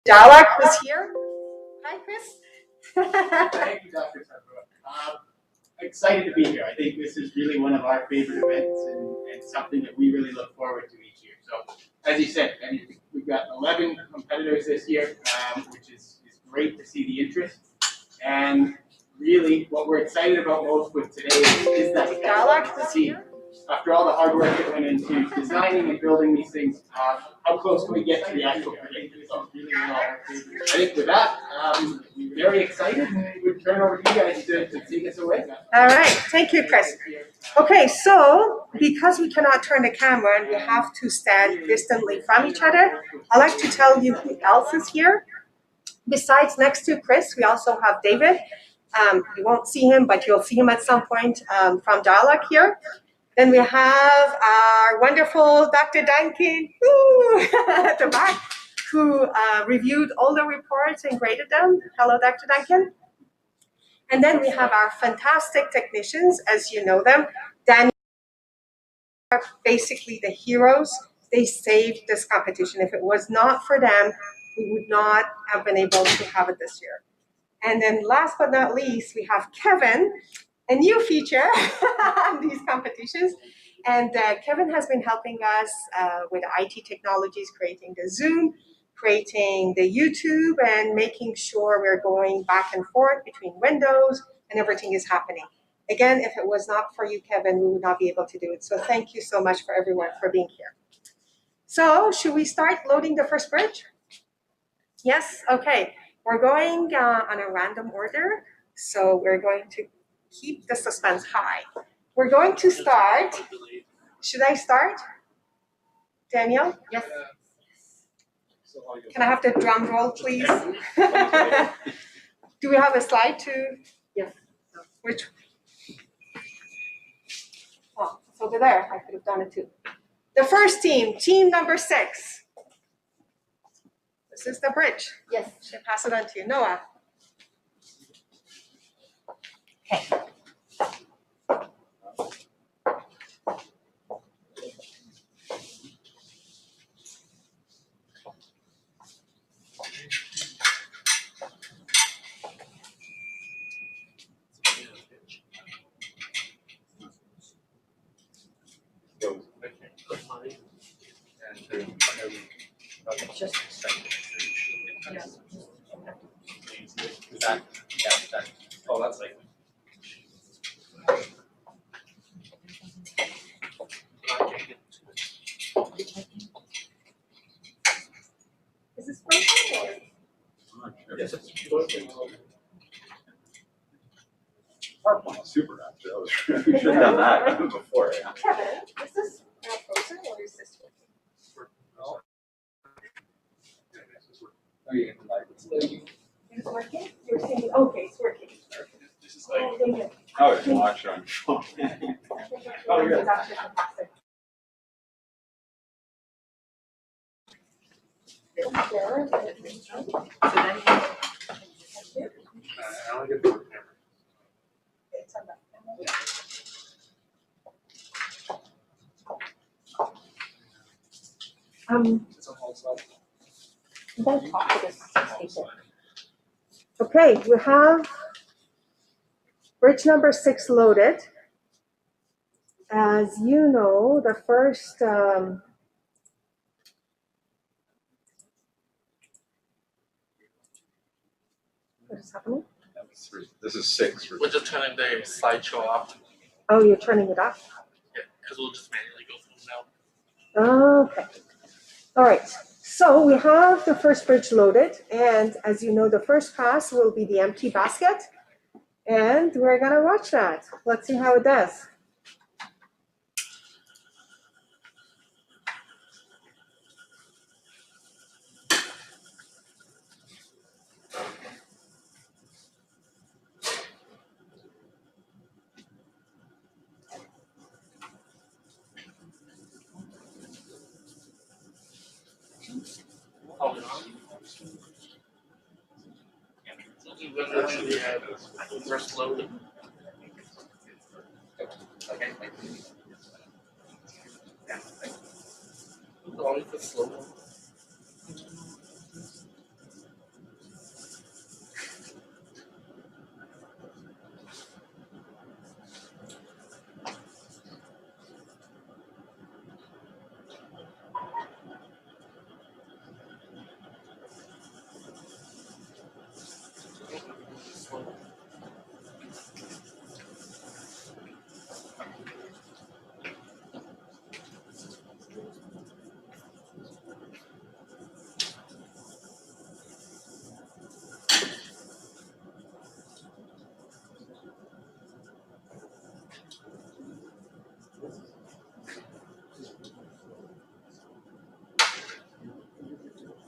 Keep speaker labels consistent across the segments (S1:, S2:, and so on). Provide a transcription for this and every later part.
S1: Dialog who's here. Hi, Chris.
S2: Thank you, Dr. Sandra. Excited to be here. I think this is really one of our favorite events and something that we really look forward to each year. So, as you said, I mean, we've got 11 competitors this year, which is great to see the interest. And really, what we're excited about most with today is that
S1: Dialog who's
S2: see,
S1: here.
S2: after all the hard work that went into designing and building these things, how close can we get to the actual predictor? So, I think with that, very excited, and we'd turn over to you guys to take us away.
S1: All right. Thank you, Chris. Okay, so because we cannot turn the camera and we have to stand distantly from each other, I'd like to tell you who else is here. Besides next to Chris, we also have David. You won't see him, but you'll see him at some point from Dialog here. Then we have our wonderful Dr. Duncan at the back, who reviewed all the reports and graded them. Hello, Dr. Duncan. And then we have our fantastic technicians, as you know them. Daniel are basically the heroes. They saved this competition. If it was not for them, we would not have been able to have it this year. And then last but not least, we have Kevin, a new feature on these competitions. And Kevin has been helping us with IT technologies, creating the Zoom, creating the YouTube, and making sure we're going back and forth between windows and everything is happening. Again, if it was not for you, Kevin, we would not be able to do it. So thank you so much for everyone for being here. So should we start loading the first bridge? Yes, okay. We're going on a random order. So we're going to keep the suspense high. We're going to start. Should I start? Daniel?
S3: Yes.
S1: Can I have the drum roll, please? Do we have a slide to?
S3: Yes.
S1: Which? Oh, it's over there. I could have done it too. The first team, team number 6. This is the bridge.
S3: Yes.
S1: Should I pass it on to you? Noah. Okay.
S3: Just
S2: Oh, that's like.
S1: Is this working?
S2: Yes.
S4: Super actually. We should have done that before. Yeah.
S1: Kevin, is this frozen or is this working?
S4: Oh, you get the lights.
S1: Is it working? You're saying, okay, it's working.
S4: This is
S1: Oh, thank you.
S4: oh, it's watch on phone.
S1: Oh, yeah. It's actually fantastic.
S4: I only get the camera.
S1: It's on that.
S4: It's on all sides.
S1: I'm going to talk to this speaker. Okay, we have bridge number 6 loaded. As you know, the first what is happening?
S4: This is 6.
S5: We're just turning the slideshow off.
S1: Oh, you're turning it off?
S5: Yeah, because we'll just manually go through them now.
S1: Okay. All right. So we have the first bridge loaded, and as you know, the first pass will be the empty basket, and we're gonna watch that. Let's see how it does.
S5: Oh, we literally had first load. Okay. Only for slow.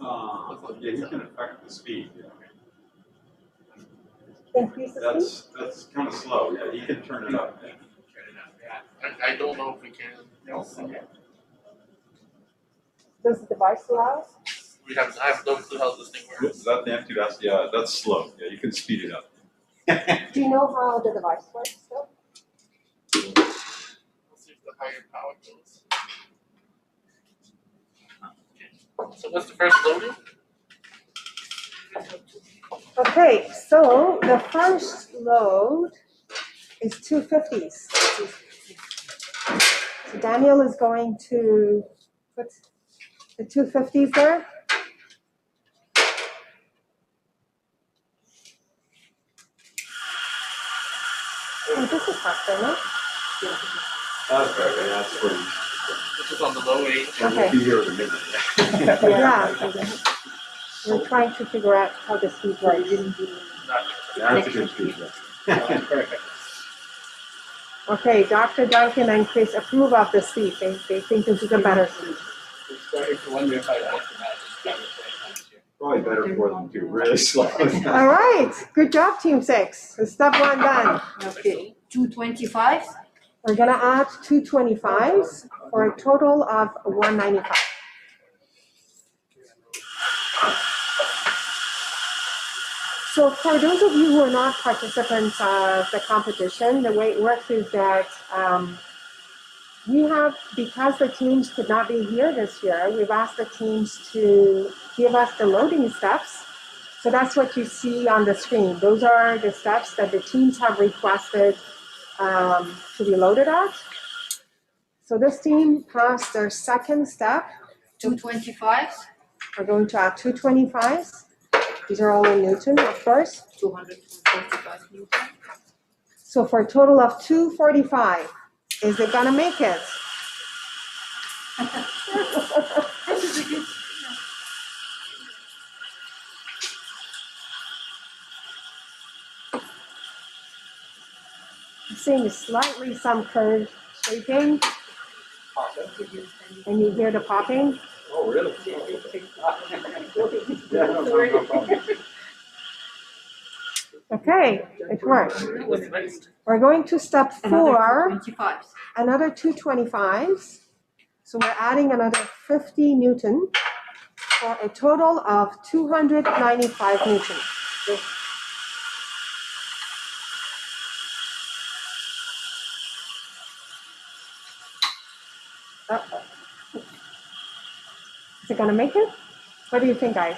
S4: Yeah, you can affect the speed.
S1: Increase the speed?
S4: That's kind of slow. Yeah, you can turn it up.
S5: I don't know if we can.
S1: Does the device allow us?
S5: I have no clue how this thing works.
S4: Is that the empty? That's slow. Yeah, you can speed it up.
S1: Do you know how the device works still?
S5: Let's see if the higher power goes. Okay. So what's the first loading?
S1: Okay, so the first load is 250s. So Daniel is going to put the 250s there. Oh, this is faster, no?
S4: That's right. Yeah, that's pretty.
S5: This is on the low age.
S1: Okay.
S4: Be here in a minute.
S1: Yeah. We're trying to figure out how the speed works.
S4: That's a good speed.
S2: Perfect.
S1: Okay, Dr. Duncan and Chris approve of the speed. They think this is a better speed.
S2: We're starting to wonder if I like the
S4: Probably better for them to really slow it down.
S1: All right, good job, Team 6. So step 1 done.
S3: Okay, 225.
S1: We're gonna add 225s for a total of 195. So for those of you who are not participants of the competition, the way it works is that we have, because the teams could not be here this year, we've asked the teams to give us the loading steps. So that's what you see on the screen. Those are the steps that the teams have requested to be loaded at. So this team passed their second step.
S3: 225s.
S1: We're going to add 225s. These are all in Newton, of course.
S3: 245 Newton.
S1: So for a total of 245, is it gonna make it?
S3: This is a good.
S1: I'm seeing slightly some curve shaking, and you hear the popping.
S4: Oh, really?
S1: Okay, it worked.
S5: What's next?
S1: We're going to step 4,
S3: Another 225s.
S1: another 225s. So we're adding another 50 Newton for a total of 295 Newton. Uh-oh. Is it gonna make it? What do you think, guys?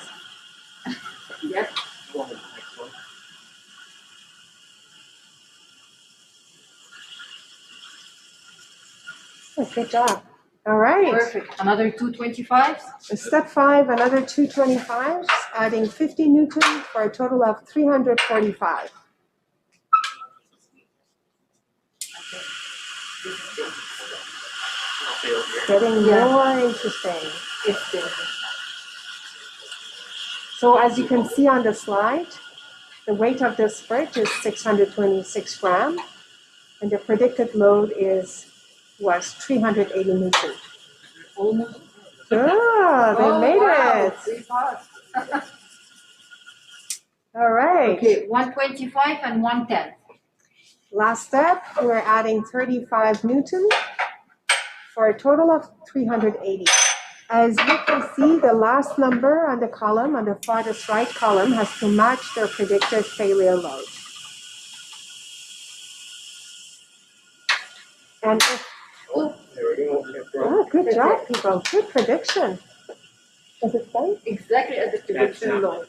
S3: Yes.
S5: Go on to the next one.
S1: Oh, good job. All right.
S3: Perfect. Another 225s.
S1: Step 5, another 225s, adding 50 Newton for a total of 345. Getting more interesting.
S3: It's there.
S1: So as you can see on the slide, the weight of this brick is 626 grams, and the predicted load was 380 Newton.
S3: Almost.
S1: Ah, they made
S3: wow.
S1: it.
S3: Pretty fast.
S1: All right.
S3: Okay, 125 and 110.
S1: Last step, we're adding 35 Newton for a total of 380. As you can see, the last number on the column, on the farthest right column, has to match their predicted failure load. And if,
S2: There we go.
S1: oh, good job, people. Good prediction. Does it say?
S3: Exactly at the prediction load.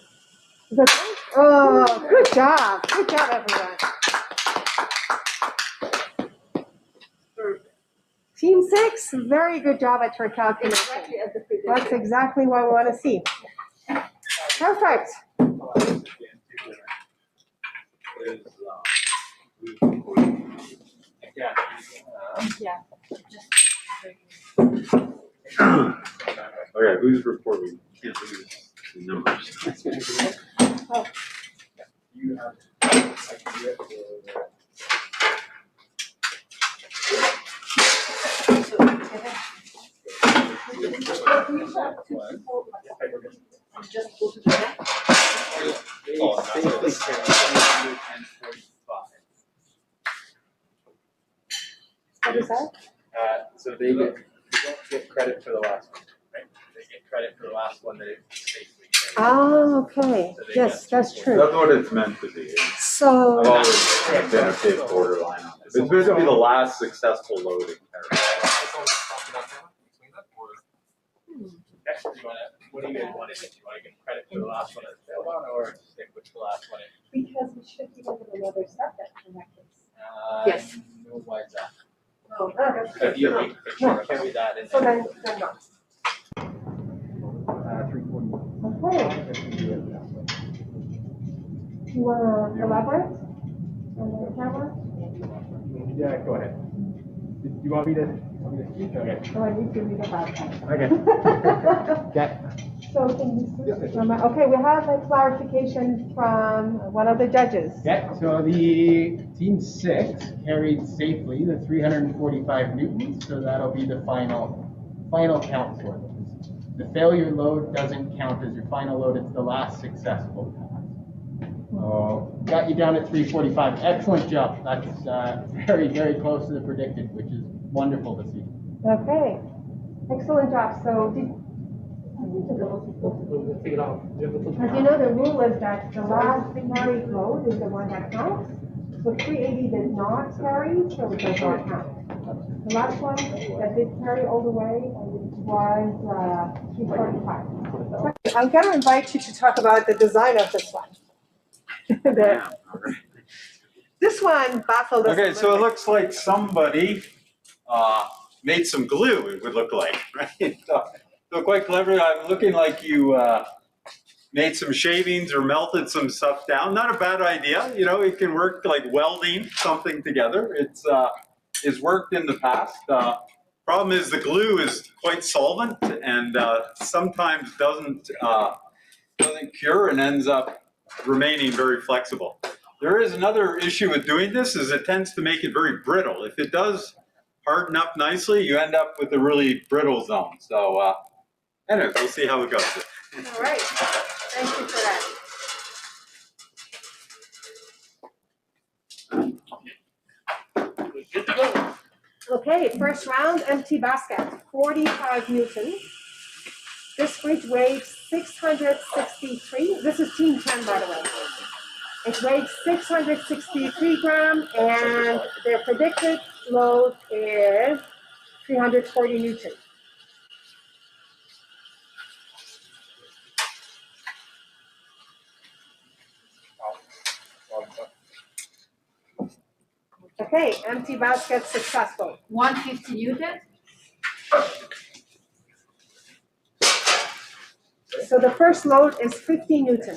S1: Is that right? Oh, good job. Good job, everyone. Team 6, very good job at your calculation.
S3: Exactly at the prediction.
S1: That's exactly what we want to see. Perfect.
S3: Yeah.
S4: Okay, who's reporting? Can't lose the numbers.
S2: You have, I can do it for
S3: And just go to the next.
S2: They
S4: Oh,
S2: safely
S4: nice.
S2: carry 345.
S1: What is that?
S2: So they don't get credit for the last one, right? They get credit for the last one that it safely carried.
S1: Oh, okay.
S2: So they
S1: Yes,
S2: got
S1: that's
S2: 345.
S1: true.
S4: That's what it's meant to be.
S1: So,
S4: I've always been a bit borderline on it. It's meant to be the last successful loading.
S2: Okay, so what do you guys want to do? Do you want to get credit for the last one that failed on, or stick with the last one?
S1: because we should give them another step then in that case.
S3: Yes.
S2: No, why is that?
S1: Oh, that's
S2: So if you carry that in
S1: So
S2: there.
S1: then not.
S2: 340.
S1: Okay. You wanna elaborate on the camera?
S2: Yeah, go ahead. Do you want me to speak? Okay.
S1: Oh, I need to read about that.
S2: Okay. Okay.
S1: So can you switch the camera? Okay, we have a clarification from one of the judges.
S2: Okay, so the team 6 carried safely the 345 newtons, so that'll be the final count for them. The failure load doesn't count as your final load, it's the last successful pass. So got you down at 345. Excellent job. That's very, very close to the predicted, which is wonderful to see.
S1: Okay, excellent job. So
S5: Take it off.
S1: as you know, the rule is that the last carried load is the one that counts. So 380 did not carry, so it does not count. The last one that did carry all the way was 345. I'm going to invite you to talk about the design of this one. This one baffled us.
S4: Okay, so it looks like somebody made some glue, it would look like, right? So quite clever. I'm looking like you made some shavings or melted some stuff down. Not a bad idea. You know, it can work like welding something together. It's worked in the past. Problem is the glue is quite solvent and sometimes doesn't cure and ends up remaining very flexible. There is another issue with doing this is it tends to make it very brittle. If it does harden up nicely, you end up with a really brittle zone. So anyways, we'll see how it goes.
S1: All right, thank you for that.
S5: Good to go.
S1: Okay, first round, empty basket, 45 Newton. This bridge weighs 663. This is team 10, by the way. It weighs 663 grams, and their predicted load is 340 Newton. Okay, empty basket successful.
S3: 150 Newton.
S1: So the first load is 50 Newton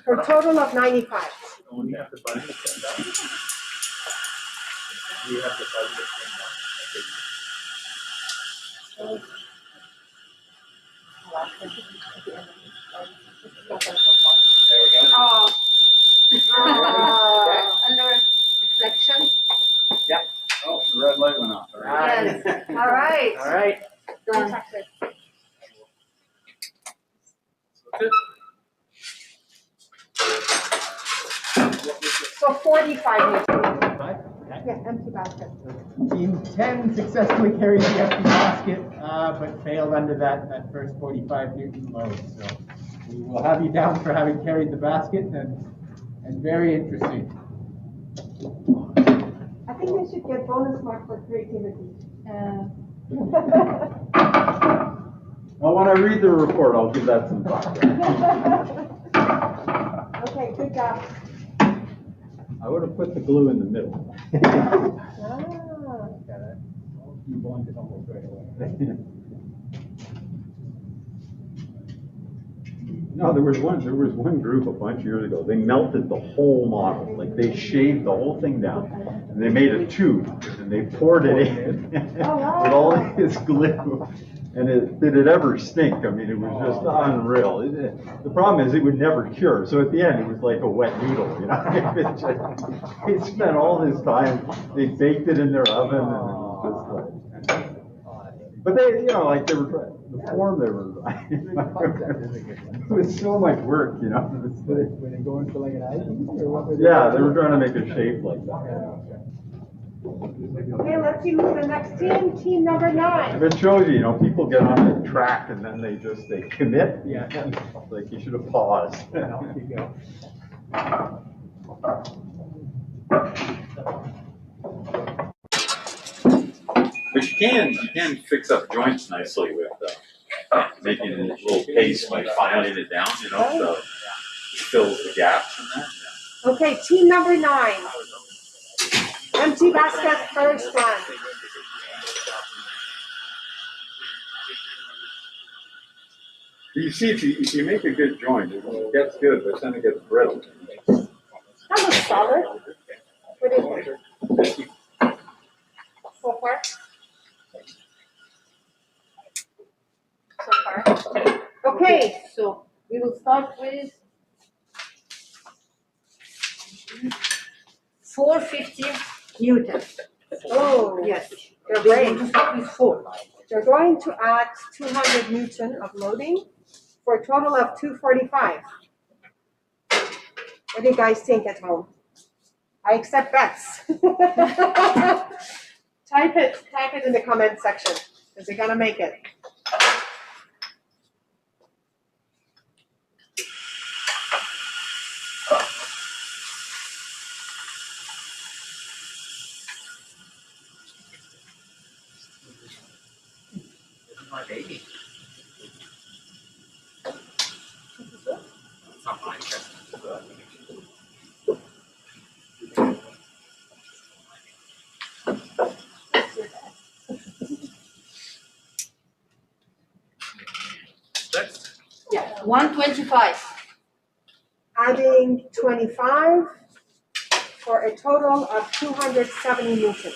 S1: for a total of 95.
S4: You have to find the same down. You have to find the same
S3: Oh.
S1: Ah.
S3: Under reflection.
S4: Oh, the red light went off. All right.
S3: Yes.
S1: All right.
S2: All right.
S3: Done.
S1: So 45 Newton.
S2: Okay.
S1: Yeah, empty basket.
S2: Team 10 successfully carried the empty basket, but failed under that first 45 Newton load. So we will have you down for having carried the basket, and very interesting.
S1: I think they should get bonus mark for creativity.
S4: Well, when I read the report, I'll give that some thought.
S1: Okay, good job.
S4: I would have put the glue in the middle.
S2: You wanted almost right away.
S4: No, there was one group a bunch of years ago. They melted the whole model, like they shaved the whole thing down, and they made a tube, and they poured it in with all this glue. And did it ever stink? I mean, it was just unreal. The problem is it would never cure. So at the end, it was like a wet noodle. You know, they spent all this time. They baked it in their oven, and it was just like. But they, you know, like they were the form they were writing. It was so much work, you know.
S6: Were they going for like an island or what? Were they
S4: Yeah,
S6: doing?
S4: they were trying to make a shape like that.
S1: Okay, let's see who's the next team. Team number 9.
S4: It shows you, you know, people get on the track and then they commit.
S6: Yeah.
S4: Like you should have paused.
S6: Off you go.
S4: But you can fix up joints nicely with making a little paste by filing it down, you know, so it fills the gaps in that.
S1: Okay, team number 9. Empty basket, first one.
S4: You see, if you make a good joint, it gets good, but then it gets brittle.
S1: That looks solid. What do you think? So far?
S3: So far.
S1: Okay,
S3: So we will start with 450 Newton.
S1: oh,
S3: Yes.
S1: you're
S3: We're going
S1: great.
S3: to start with 4.
S1: You're going to add 200 Newton of loading for a total of 245. What do you guys think at home? I accept bets. Type it in the comment section. Is it gonna make it?
S5: This is my baby. It's not mine. That's
S3: Yeah. 125.
S1: Adding 25 for a total of 270 Newton.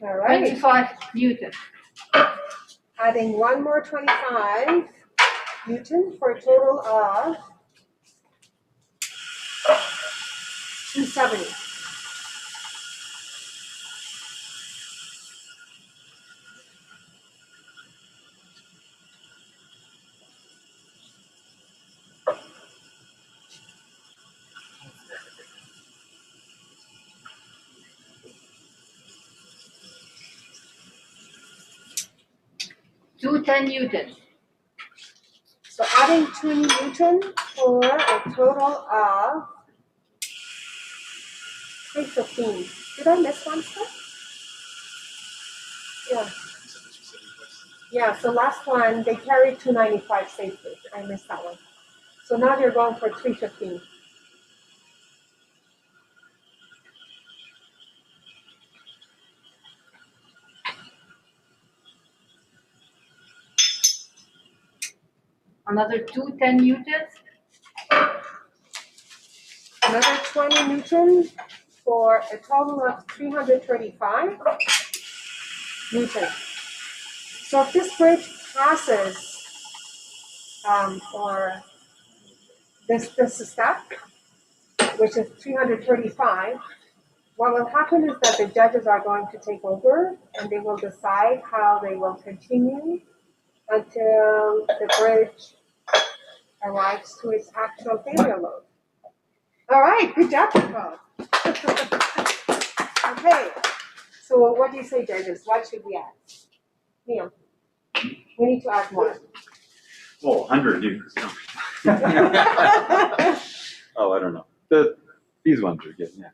S1: All right.
S3: 25 Newton.
S1: Adding one more 25 Newton for a total of 270.
S3: Two 10 Newton.
S1: So adding 2 Newton for a total of 315. Did I miss one step? Yeah. Yeah, so last one, they carried 295 safely. I missed that one. So now they're going for 315.
S3: Another 2 10 Newtons.
S1: Another 20 Newton for a total of 335 Newton. So if this bridge passes, or this step, which is 335, what will happen is that the judges are going to take over and they will decide how they will continue until the bridge arrives to its actual failure load. All right, good job, people. Okay, so what do you say, judges? What should we add? Neil, we need to add more.
S4: Oh, 100 units. No. Oh, I don't know. These ones are good, yeah.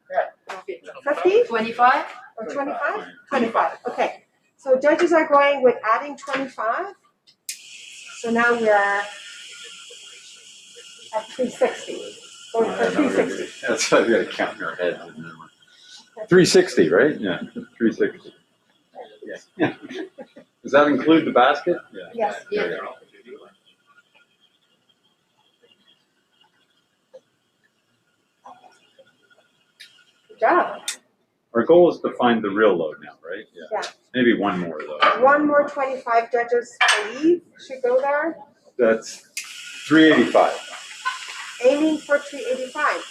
S3: Okay.
S1: 50
S3: 25.
S1: or 25? 25, okay. So judges are going with adding 25. So now we are at 360. Going for 360.
S4: That's why we gotta count in our heads. 360, right? Yeah, 360. Yeah. Does that include the basket? Yeah.
S1: Yes.
S3: Yes.
S1: Good job.
S4: Our goal is to find the real load now, right?
S1: Yeah.
S4: Maybe one more though.
S1: One more 25 judges believe should go there.
S4: That's 385.
S1: Aiming for 385.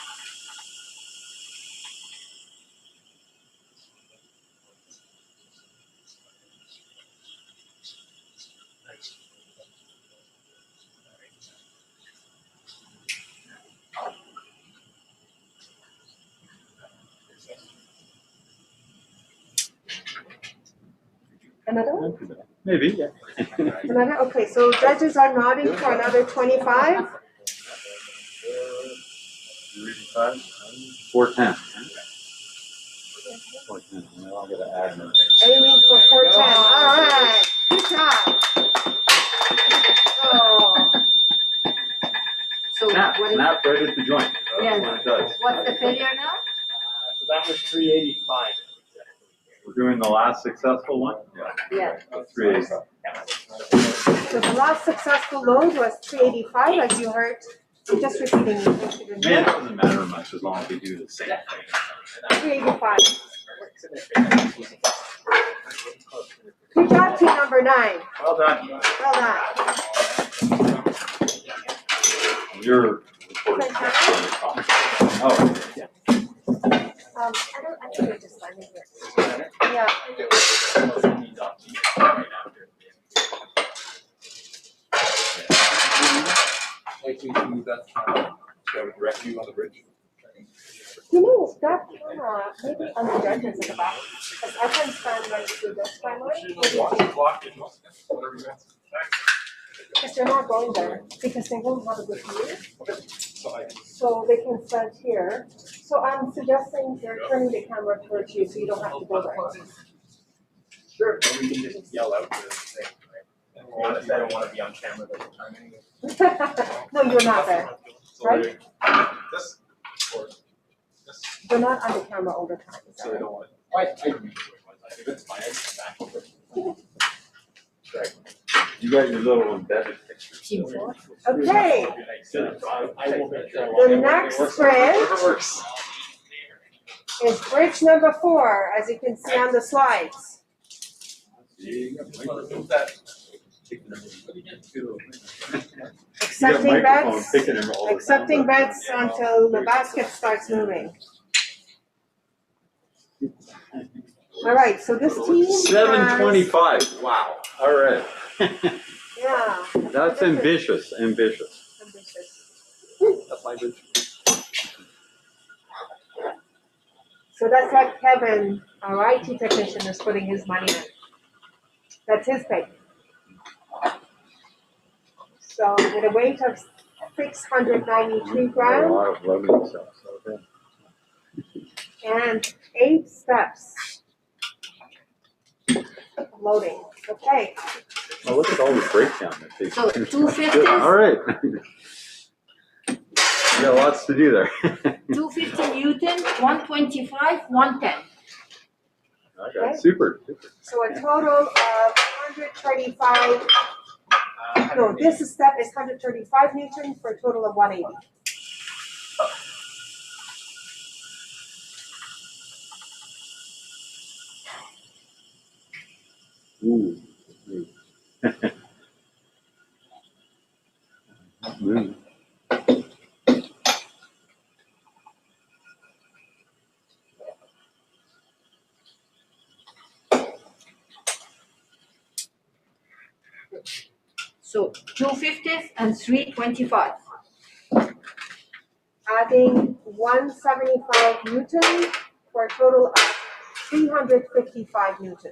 S1: Another?
S4: Maybe, yeah.
S1: Another? Okay, so judges are nodding for another 25.
S4: 385. 410. 410. Well, I'm gonna add another.
S1: Aiming for 410. All right. Good job. Oh,
S3: So
S4: Snap,
S3: what is,
S4: snap right at the joint. That's
S3: Yes.
S4: what it does.
S3: what's the failure now?
S5: So that was 385.
S4: We're doing the last successful one?
S3: Yeah.
S4: 385.
S1: so the last successful load was 385, as you heard. I'm just repeating it.
S4: Man, it doesn't matter much as long as we do the same thing.
S1: 385. Good job, team number 9.
S5: Well done.
S1: Well done.
S4: You're recording. Oh, yeah.
S1: I think we're just finding here. Yeah.
S5: Direct you on the bridge.
S1: You know, that camera, maybe on the judges at the back, because I can stand right through this camera. Because they're not going there, because they won't have a good view. So they can stand here. So I'm suggesting they're turning the camera towards you, so you don't have to go there.
S5: Sure. Or we can just yell out the thing, right? To be honest, I don't want to be on camera the whole time anyway.
S1: No, you're not there, right?
S5: This, or this.
S1: You're not on the camera all the time. is that
S5: So they
S1: right?
S5: don't want. I if it's fine, I can come back over. Right.
S4: You got your little embedded picture.
S3: Team 4?
S1: Okay,
S5: I will make sure.
S1: the next bridge is bridge number 4, as you can see on the slides. Accepting bets, accepting bets until the basket starts moving. All right, so this team has,
S4: 725. Wow. All right.
S1: yeah,
S4: That's ambitious. Ambitious.
S1: ambitious.
S5: That's my bridge.
S1: So that's what Kevin, our IT technician, is putting his money in. That's his pick. So with a weight of 693
S4: A
S1: grams
S4: lot of loading stuff. Okay.
S1: and 8 steps of loading. Okay,
S4: Oh, look at all the breakdown that they.
S3: So 250s?
S4: Good. All right. You got lots to do there.
S3: 250 Newton, 125, 110.
S4: Okay. Super.
S1: so a total of 135, no, this step is 135 Newton for a total of 180.
S4: Ooh. Ooh.
S3: So 250s and 325.
S1: Adding 175 Newton for a total of 355 Newton.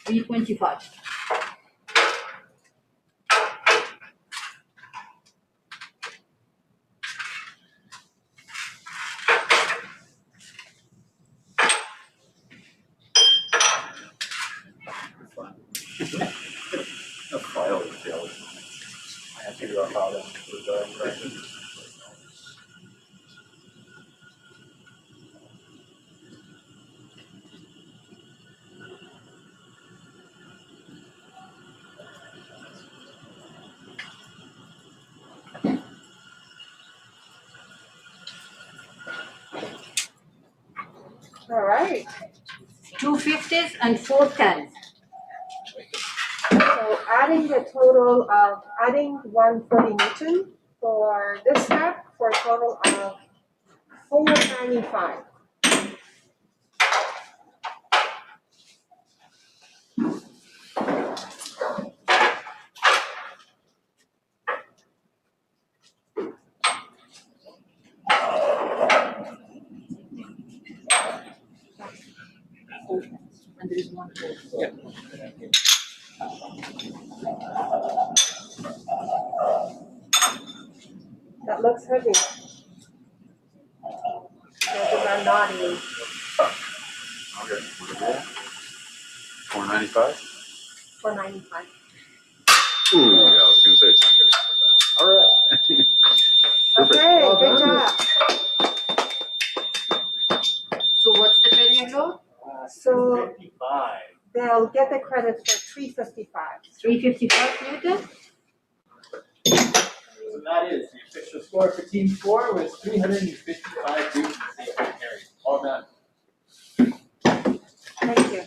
S3: Three 25.
S4: A file of jelly.
S5: I have to figure out how to do the correction.
S1: Okay,
S3: 250s and 410s.
S1: so adding 140 Newton for this step for a total of 495.
S3: And there is one more.
S1: That looks heavy. Those are naughty.
S4: Okay, what are they? 495?
S1: 495.
S4: Ooh, yeah, I was gonna say it's not gonna be that. All right. Perfect.
S1: Okay,
S6: Well
S1: good
S6: done.
S1: job.
S3: So what's the failure load?
S1: So
S5: 55.
S1: they'll get the credit for 355.
S3: 355 Newton?
S5: So that is, the official score for team 4 was 355 Newton. Carried. All done.
S1: Thank you.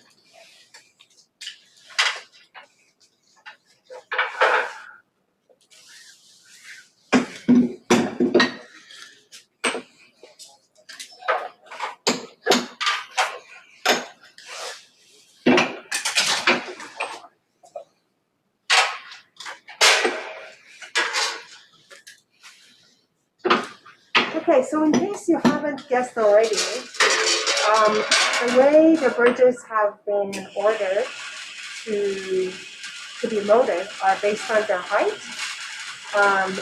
S1: Okay, so in case you haven't guessed already, the way the bridges have been ordered to be loaded are based on their height.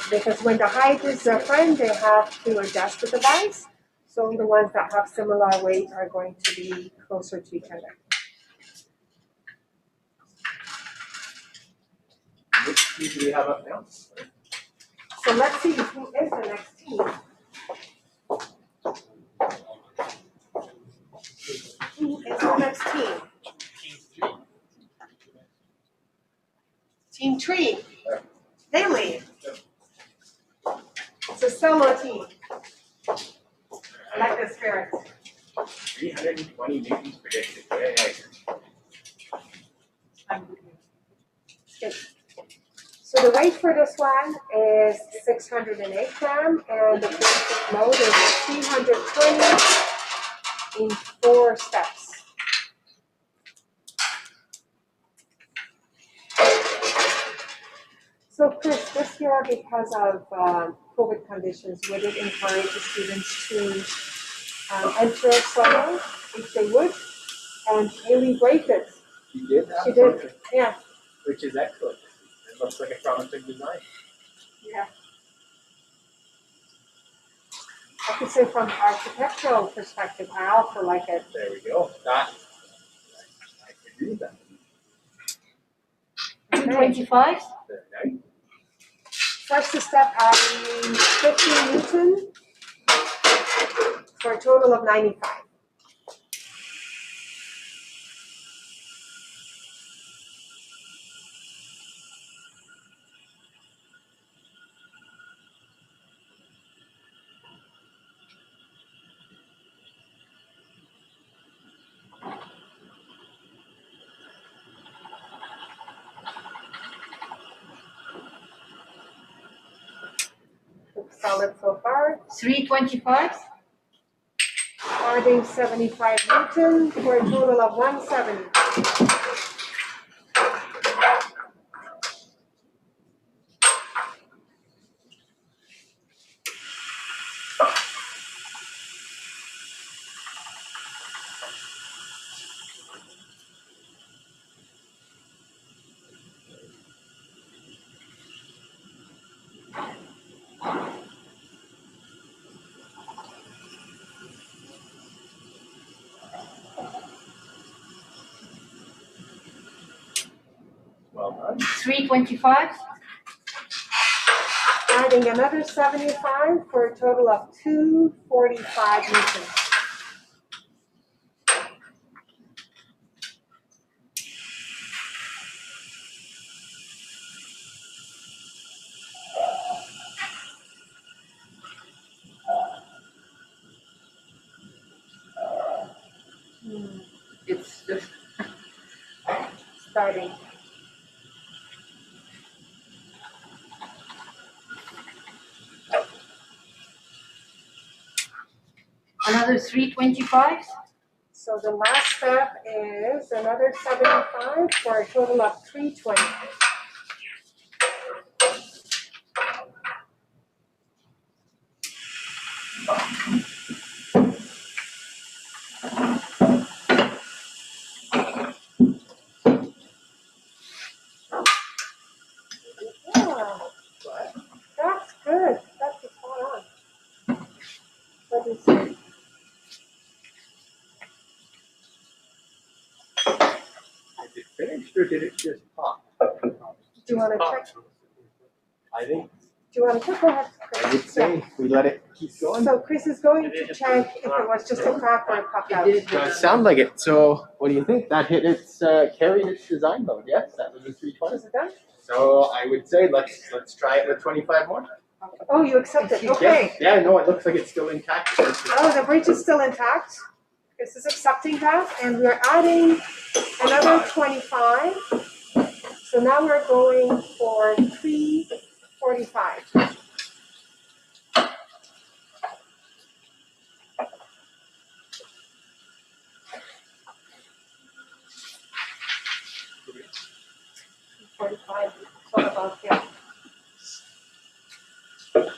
S1: Because when the height is different, they have to adjust the device. So the ones that have similar weight are going to be closer to each other.
S5: Which team do we have up now?
S1: So let's see who is the next team. Who is the next team? Team 3. Haley. It's a solo team. I like the spirit.
S5: 320 Newtons predicted. Very nice.
S1: Good. So the weight for this one is 608 gram, and the basic load is 320 in 4 steps. So Chris, this year, because of COVID conditions, would it encourage the students to enter solo if they would? And Haley braved it.
S5: You did that?
S1: She did, yeah.
S5: Which is excellent. It looks like a promising design.
S1: Yeah. I could say from architectural perspective, I also like it.
S5: There we go. That, I can agree with that.
S3: 225s?
S5: Very nice.
S1: First step adding 50 Newton for a total of 95. Looks solid so far.
S3: 325s?
S1: Adding 75 Newton for a total of 170.
S5: Well done.
S3: 325s?
S1: Adding another 75 for a total of 245 Newton. is starting.
S3: Another 325s?
S1: So the last step is another 75 for a total of 320. Yeah, that's good. That's spot on. Let me see.
S5: Is it finished or did it just pop?
S1: Do you want to check?
S5: I think,
S1: Do you want to check? Go ahead,
S5: I
S1: Chris.
S5: would say we let it keep going.
S1: So Chris is going to check if it was just a crack or a puck out.
S5: Does sound like it. So what do you think? That hit its carried its design load. Yes, that was a 320.
S1: Is it done?
S5: So I would say let's try it with 25 more.
S1: Oh, you accept it. Okay.
S5: Yeah, no, it looks like it's still intact.
S1: Oh, the bridge is still intact. Chris is accepting that, and we're adding another 25. So now we're going for 345. Sort of about here.
S5: Okay.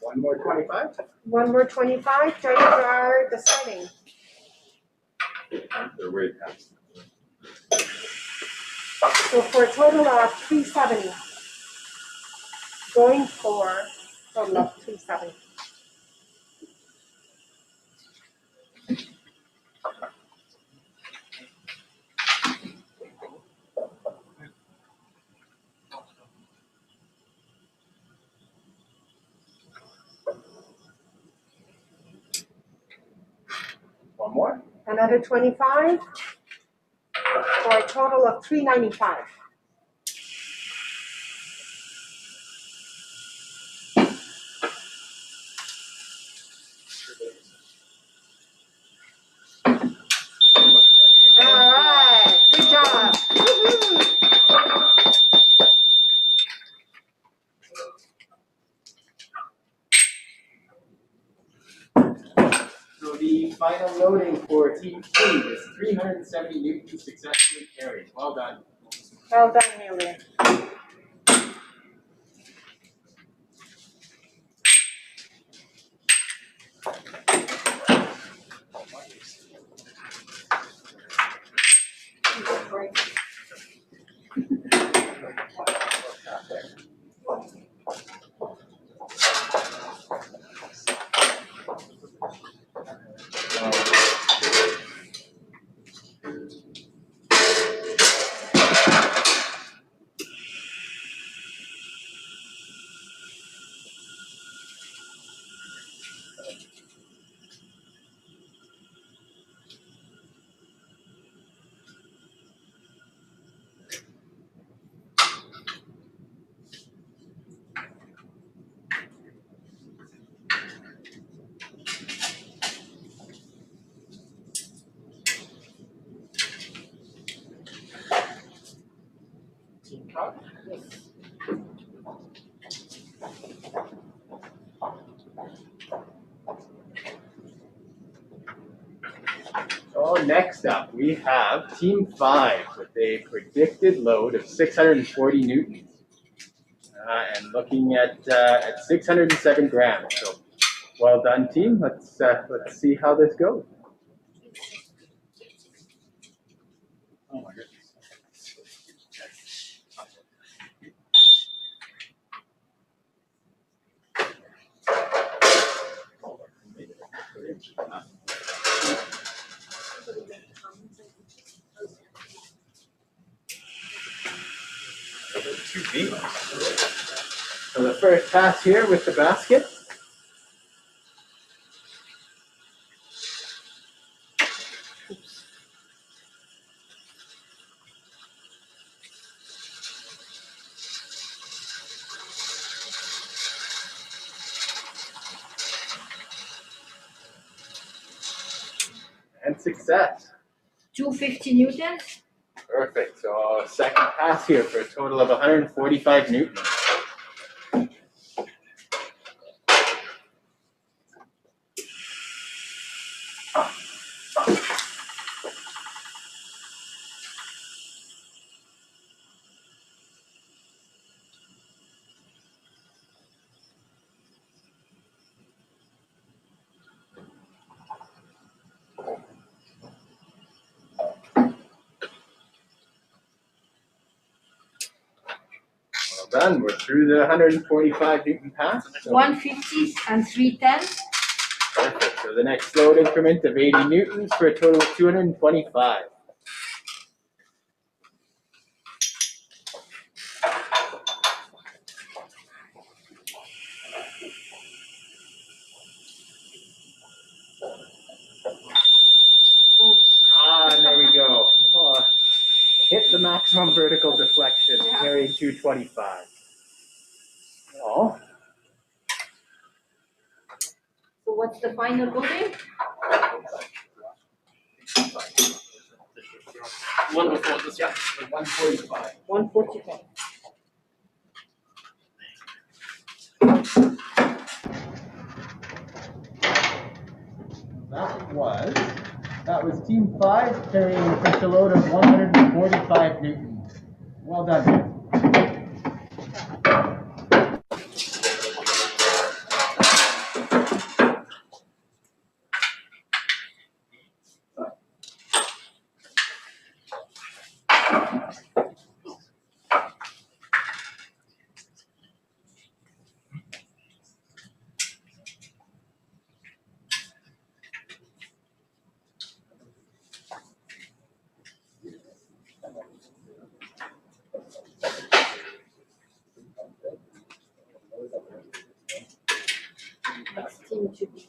S5: One more 25.
S1: One more 25. Joiners are deciding.
S4: They're way past.
S1: So for a total of 370. Going for a total of 370.
S5: One more.
S1: Another 25 for a total of 395. All right, good job. Woo-hoo.
S5: So the final loading for team 3 is 370 newtons successfully carried. Well done.
S1: Well done, Haley.
S5: Team Cock. So next up, we have Team 5 with a predicted load of 640 newtons. And looking at 607 grams. So well done, team. Let's see how this goes.
S4: Oh my goodness. Two beams.
S5: So the first pass here with the basket. and success.
S3: 250 newtons.
S5: Perfect. So second pass here for a total of 145 newtons. Well done. We're through the 145 newton pass. So
S3: 150 and 310.
S5: perfect. So the next load increment of 80 newtons for a total of 225. And there we go. Oh, hit the maximum vertical deflection,
S3: Yeah.
S5: carrying 225. Oh,
S3: So what's the final loading?
S2: One before this, yeah, 145.
S3: 145.
S5: that was team 5 carrying an official load of 145 newtons. Well done, guys.
S3: Next team to be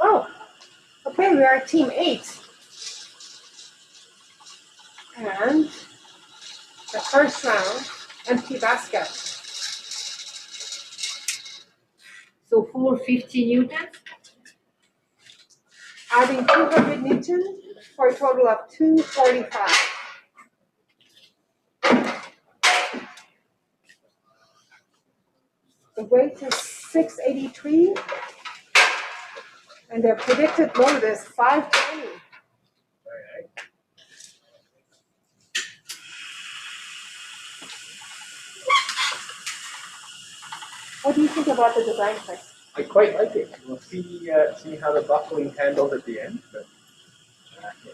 S1: Oh, okay, we are team 8. And the first round, empty basket.
S3: So 450 newtons.
S1: Adding 200 Newton for a total of 245. The weight is 683, and their predicted load is 520. What do you think about the design, Chris?
S5: I quite like it. We'll see how the buckling handled at the end. But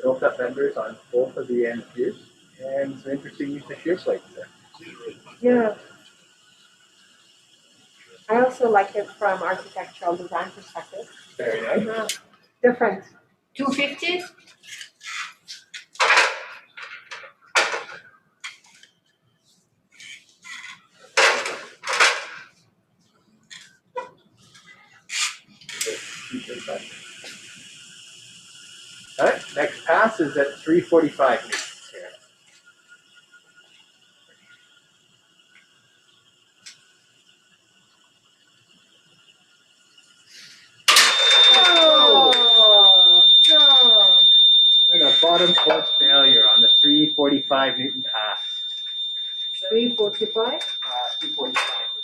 S5: built up members on both of the end gears, and some interesting use of shear plates there.
S1: Yeah. I also like it from architectural design perspective.
S5: Very nice.
S1: Different.
S3: 250.
S5: All right, next pass is at 345 newtons here.
S1: Oh, no.
S5: And a bottom force failure on the 345 newton pass.
S3: 345.
S5: 245 was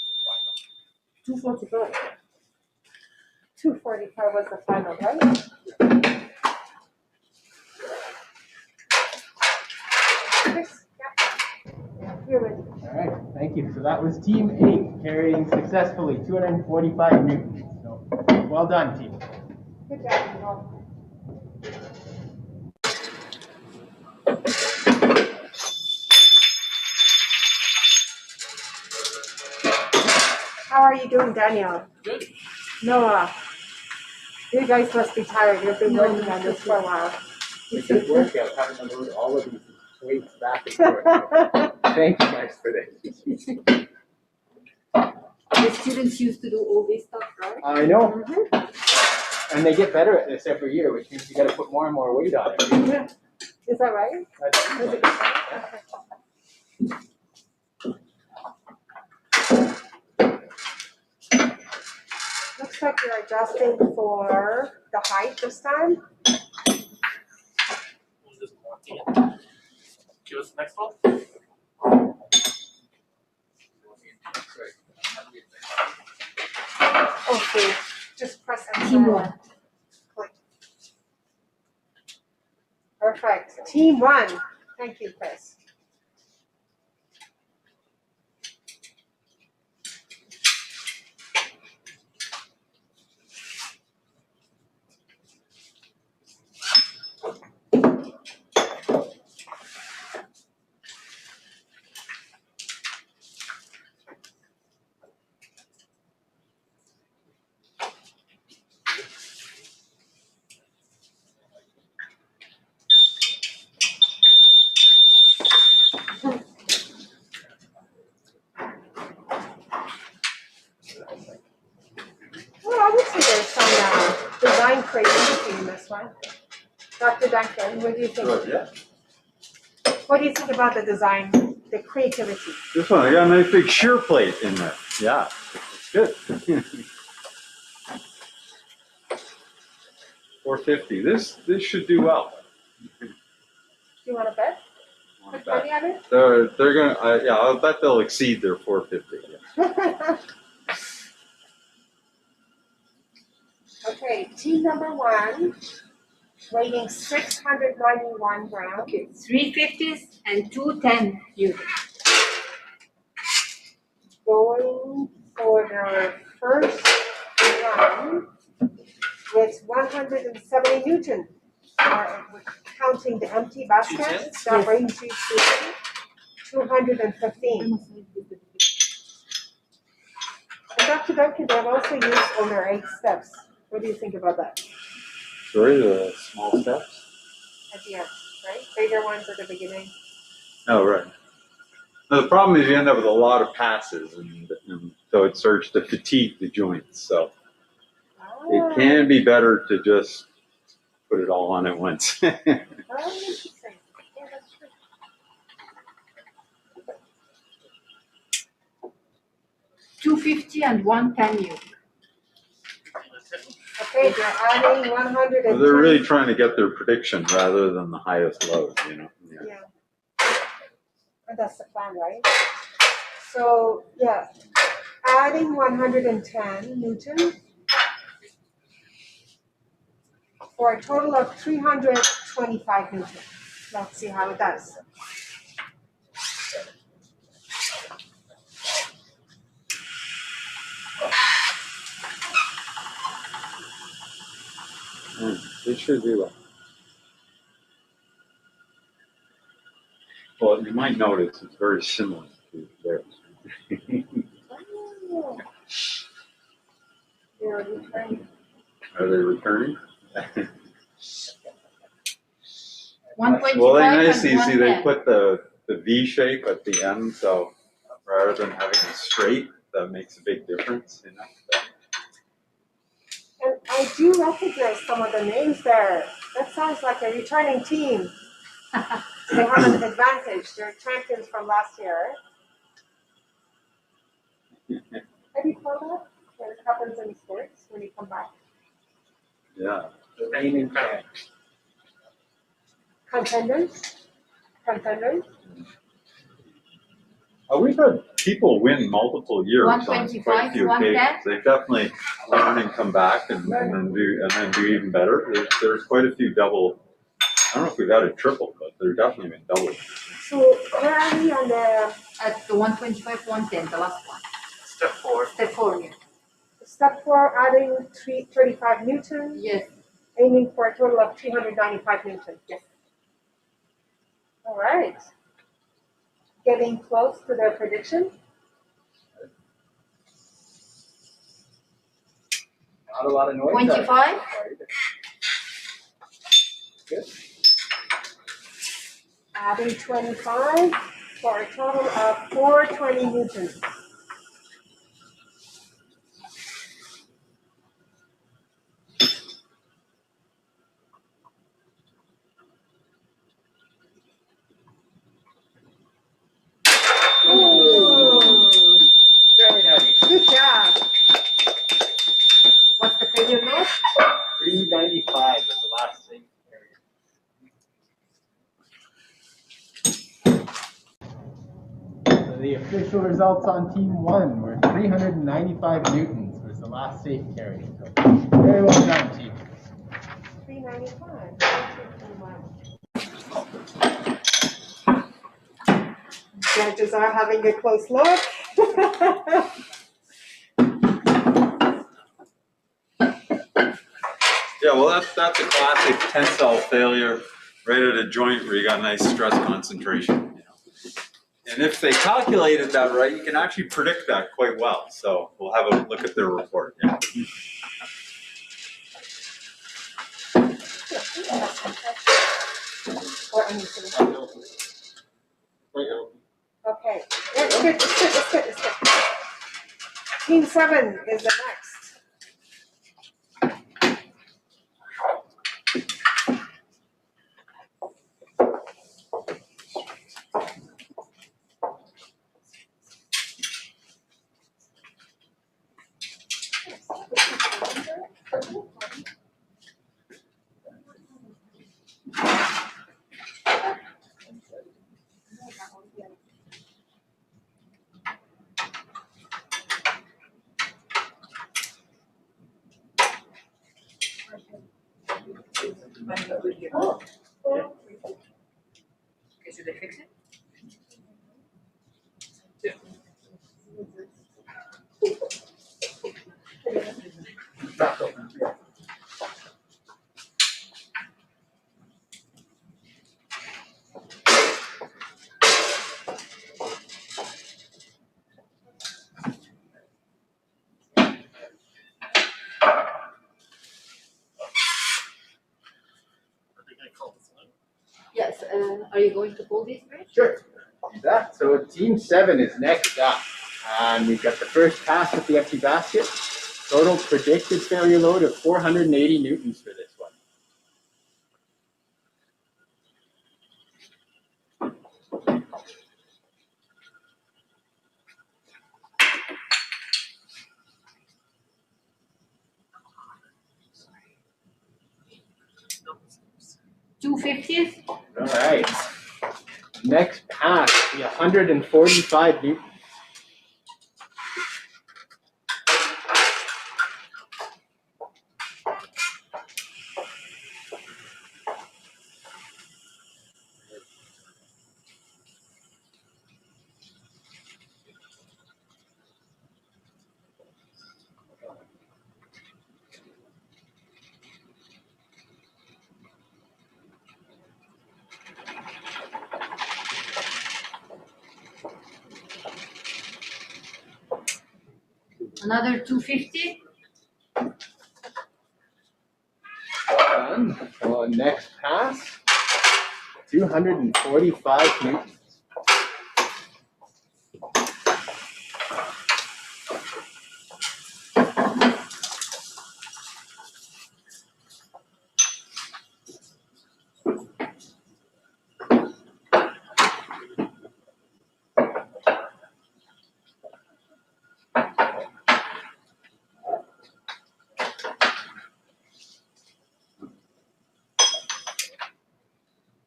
S5: the final.
S3: 245.
S1: 245 was the final, right? Chris, yeah. You're ready.
S5: All right, thank you. So that was Team 8 carrying successfully 245 newtons. So well done, team.
S1: Good job, Nicole. How are you doing, Daniel?
S2: Good.
S1: Noah, you guys must be tired. You've been
S3: No,
S1: working on this for a while.
S5: It's a good workout having to load all of these weights back and forth. Thank you guys for this.
S3: The students used to do all this stuff, right?
S5: I know. And they get better at this every year, which means you got to put more and more weight on it.
S1: Is that right? Is it- Looks like you're adjusting for the height this time.
S2: Just marking it. Give us the next one.
S1: Okay, just press
S3: Team
S1: enter.
S3: one.
S1: Click. Perfect. Team 1. Thank you, Chris. Well, I would say there's some design creativity in this one. Dr. Duncan, what do you think?
S4: Good, yeah.
S1: What do you think about the design, the creativity?
S4: This one, I got a nice big shear plate in there. Yeah, it's good. 450. This should do well.
S1: Do you want to bet? Put money on it?
S4: They're gonna yeah, I'll bet they'll exceed their 450. Yeah.
S1: Okay, team number 1, weighing 691 grams.
S3: Okay, 350s and 210 newtons.
S1: Going for their first run with 170 newton. Counting the empty basket, that brings you to 215. And Dr. Duncan, they've also used older 8 steps. What do you think about that?
S4: Sorry, the small steps?
S1: At the end, right? Bigger ones at the beginning.
S4: Oh, right. Now, the problem is you end up with a lot of passes, and so it starts to fatigue the joints. So it can be better to just put it all on at once.
S1: Oh, interesting. Yeah, that's true.
S3: 250 and 110 newtons.
S1: Okay, they're adding 110.
S4: Well, they're really trying to get their prediction rather than the highest load, you know.
S1: Yeah. And that's the plan, right? So, yeah, adding 110 newton for a total of 325 newton. Let's see how it does.
S4: It should do well. Well, you might notice it's very similar to theirs.
S1: Oh. They're returning.
S4: Are they returning?
S3: 125
S4: Well, they
S3: and
S4: nicely see they
S3: 110.
S4: put the V shape at the end, so rather than having it straight, that makes a big difference, you know.
S1: And I do recognize some of the names there. That sounds like a returning team. They have an advantage. They're champions from last year. Have you thought that? What happens in sports when you come back?
S4: Yeah.
S5: The reigning champ.
S1: Contenders? Contenders?
S4: We've had people win multiple years on quite a
S3: 125,
S4: few
S3: 110.
S4: occasions. They definitely learn and come back and then do even better. There's quite a few double. I don't know if we've had a triple, but there definitely been double.
S1: So where are we on the
S3: At the 125, 110, the last one.
S5: Step 4.
S3: Step 4, yeah.
S1: step 4, adding 35 newtons,
S3: Yes.
S1: aiming for a total of 395 newtons.
S3: Yes.
S1: All right. Getting close to their prediction.
S5: Not a lot of noise.
S3: 25.
S5: Good.
S1: Adding 25 for a total of 420 newtons. Ooh,
S5: Very nice.
S1: good job.
S3: What's the failure load?
S5: 395 was the last thing. So the official results on team 1 were 395 newtons was the last safe carry. So very well done, team.
S1: 395. Judges are having a close look.
S4: Yeah, well, that's a classic tensile failure right at a joint where you got nice stress concentration. You know? And if they calculated that right, you can actually predict that quite well. So we'll have a look at their report. Yeah.
S1: Or anything. Okay, it's good. Team 7 is the next. Oh.
S3: Okay, should I fix it? Yes, are you going to pull this bridge?
S5: Sure. Do that. So team 7 is next up. And we've got the first pass with the empty basket. Total predicted failure load of 480 newtons for this one.
S3: Two 250s.
S5: All right. Next pass, the 145 newtons.
S3: Another 250.
S5: Done. So next pass, 245 newtons.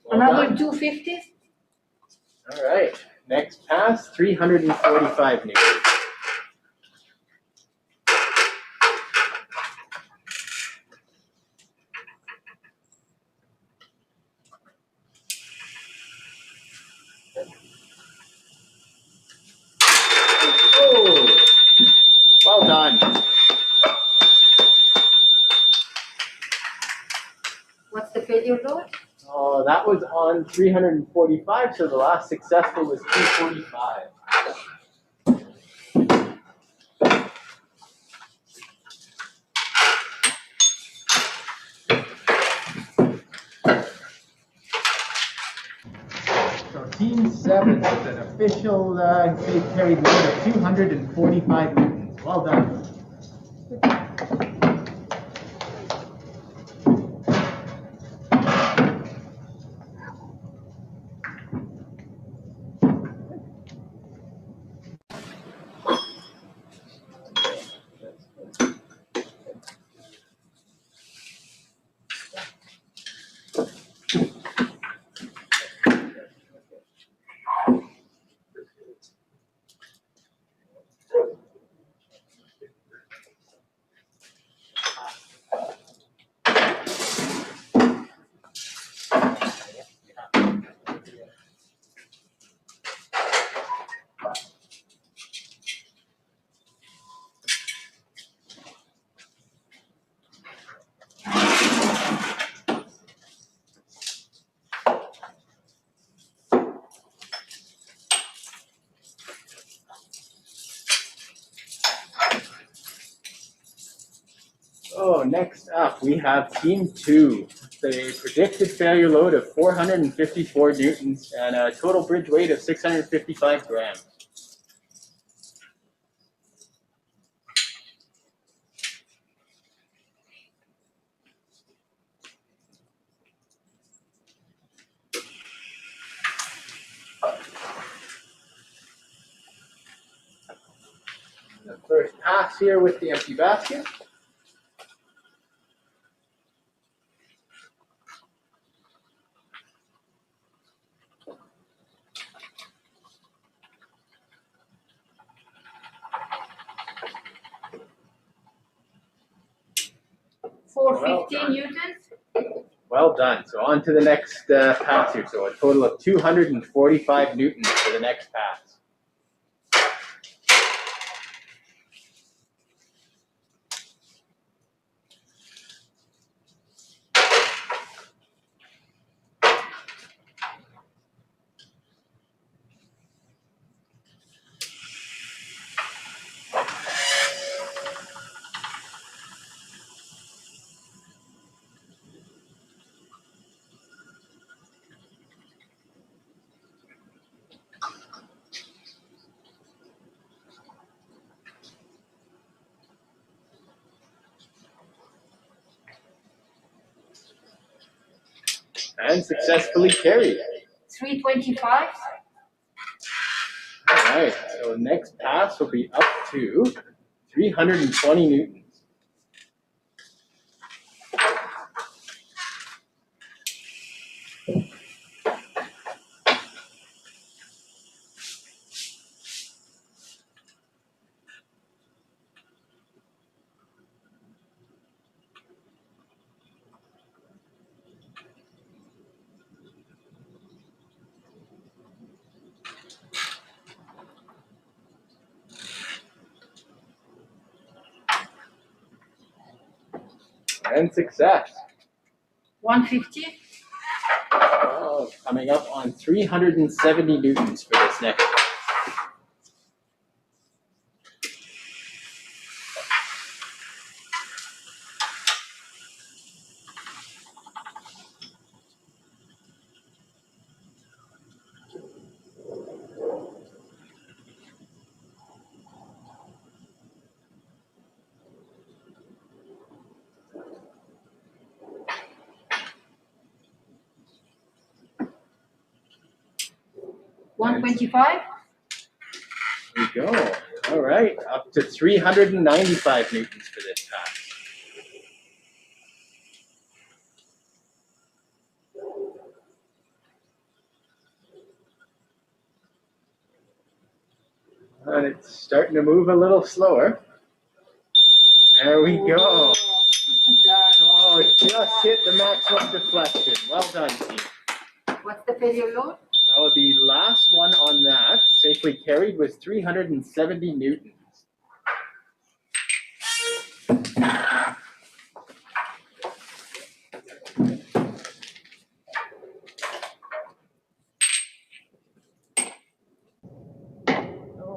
S5: Well
S3: Another
S5: done.
S3: 250s.
S5: All right. Next pass, 345 newtons.
S3: failure load?
S5: Oh, that was on 345, so the last successful was 245. So Team 7 with an official safe carried load of 245 newtons. Well done. Oh, next up we have Team 2. The predicted failure load of 454 newtons and a total bridge weight of 655 grams. The first pass here with the empty basket.
S3: Four
S5: Well
S3: fifty
S5: done.
S3: newtons?
S5: Well done. So on to the next pass here. So a total of 245 newtons for the next pass. And successfully carried.
S3: 325?
S5: All right, so next pass will be up to 320 newtons. And success.
S3: 150?
S5: Oh, coming up on 370 newtons for this next pass.
S3: One 125?
S5: There we go. All right, up to 395 newtons for this pass. And it's starting to move a little slower. There we go. Oh, it just hit the maximum deflection. Well done, team.
S3: What's the failure load?
S5: So the last one on that, safely carried, was 370 newtons.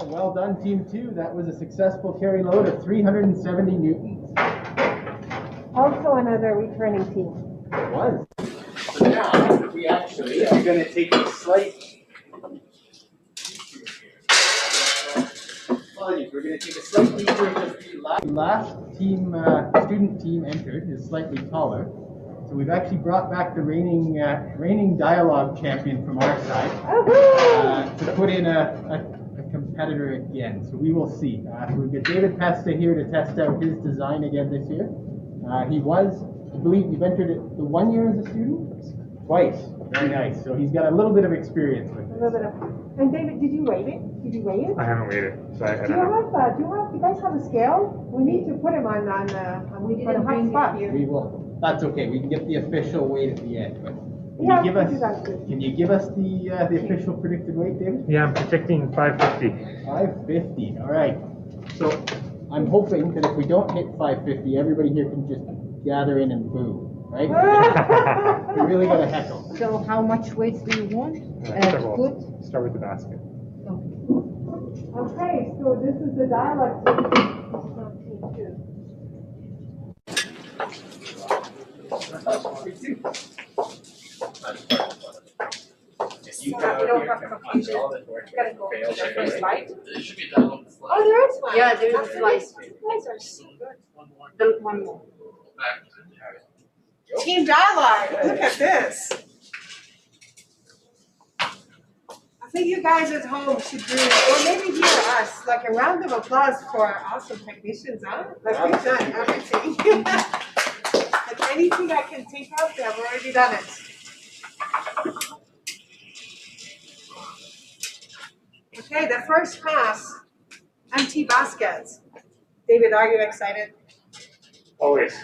S5: well done, Team 2. That was a successful carry load of 370 newtons.
S1: Also another returning team.
S5: It was. So now, we actually are going to take a slight... Apologies, we're going to take a slight detour because the last team, student team entered is slightly taller. So we've actually brought back the reigning Dialog champion from our side to put in a competitor again. So we will see. So we've got David Pesta here to test out his design again this year. He was, I believe, you've entered it the 1 year as a student? Twice. Very nice. So he's got a little bit of experience with
S1: A
S5: this.
S1: little bit of. And David, did you weigh it? Did you weigh it?
S6: I haven't waited, so I
S1: Do
S6: don't know.
S1: you guys have a scale? We need to put him on
S3: We
S1: the
S3: didn't
S1: hot
S3: bring
S1: spot.
S3: it here.
S5: We will. That's okay. We can get the official weight at the end. But
S1: Yeah,
S5: can you give
S1: we
S5: us?
S1: can do that too.
S5: Can you give us the official predicted weight, David?
S6: Yeah, I'm predicting 550.
S5: 550. All right. So I'm hoping that if we don't hit 550, everybody here can just gather in and boo. Right? We really got to heckle.
S3: So how much weight do you want? Good.
S6: Start with the basket.
S1: Okay, so this is the dialect team. This is not team 2. So that we don't have confusion. Gotta go to the first slide.
S7: There should be a dialogue slide.
S1: Oh, there is one.
S3: Yeah, there is a slide.
S1: You guys are so good.
S3: One more.
S7: Back to the
S1: Team Dialogue, look at this. I think you guys at home should do, or maybe hear us, like a round of applause for our awesome technicians, huh? Like we've done everything. Like anything I can think of, they've already done it. Okay, the first pass, empty baskets. David, are you excited?
S6: Always.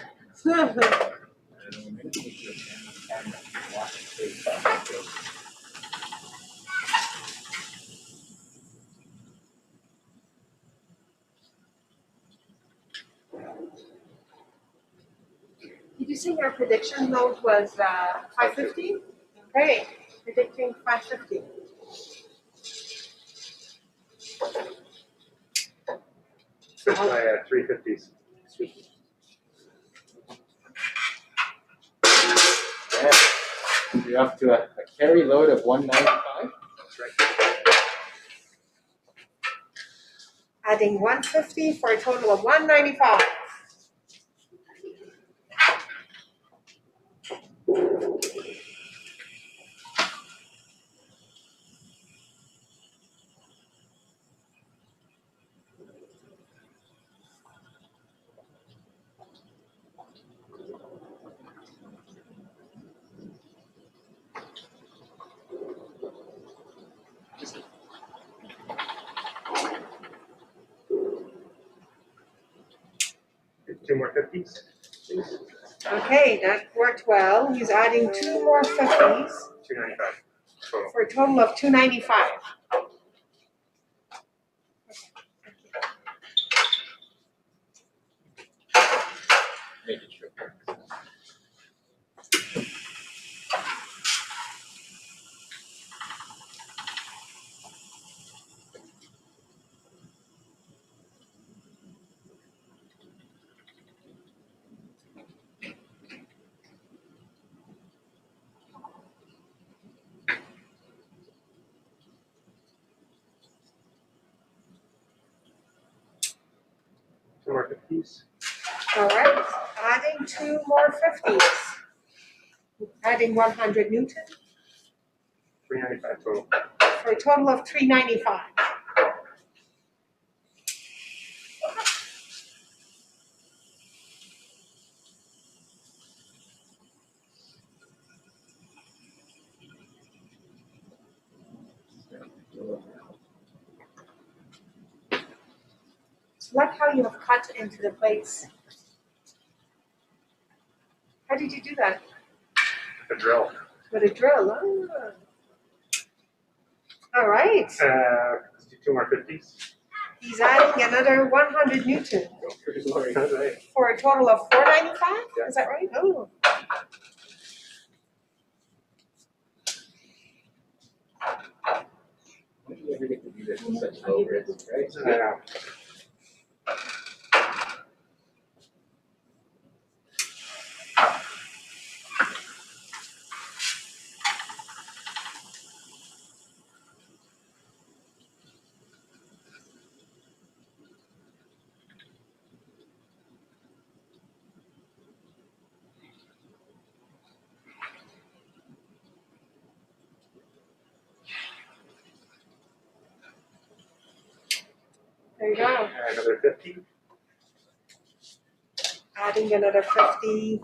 S1: Did you say your prediction load was 550? Okay, predicting 550.
S6: Switch my 350s.
S5: Yeah. You're up to a carry load of 195.
S6: That's right.
S1: Adding 150 for a total of 195.
S6: Two more 50s.
S1: Okay, that worked well. He's adding 2 more 50s
S6: 295 total.
S1: for a total of 295.
S5: Making sure.
S6: Two more 50s.
S1: All right, adding 2 more 50s. Adding 100 Newton
S6: 395 total.
S1: for a total of 395. Like how you have cut into the plates. How did you do that?
S6: The drill.
S1: With a drill? Oh. All right.
S6: Let's do two more 50s.
S1: He's adding another 100 Newton
S6: That's right.
S1: for a total of 495.
S6: Yeah.
S1: Is that right? Oh.
S5: When do you ever get to do this is such low risk, right?
S6: I know.
S1: There you go.
S6: Another 50,
S1: Adding another 50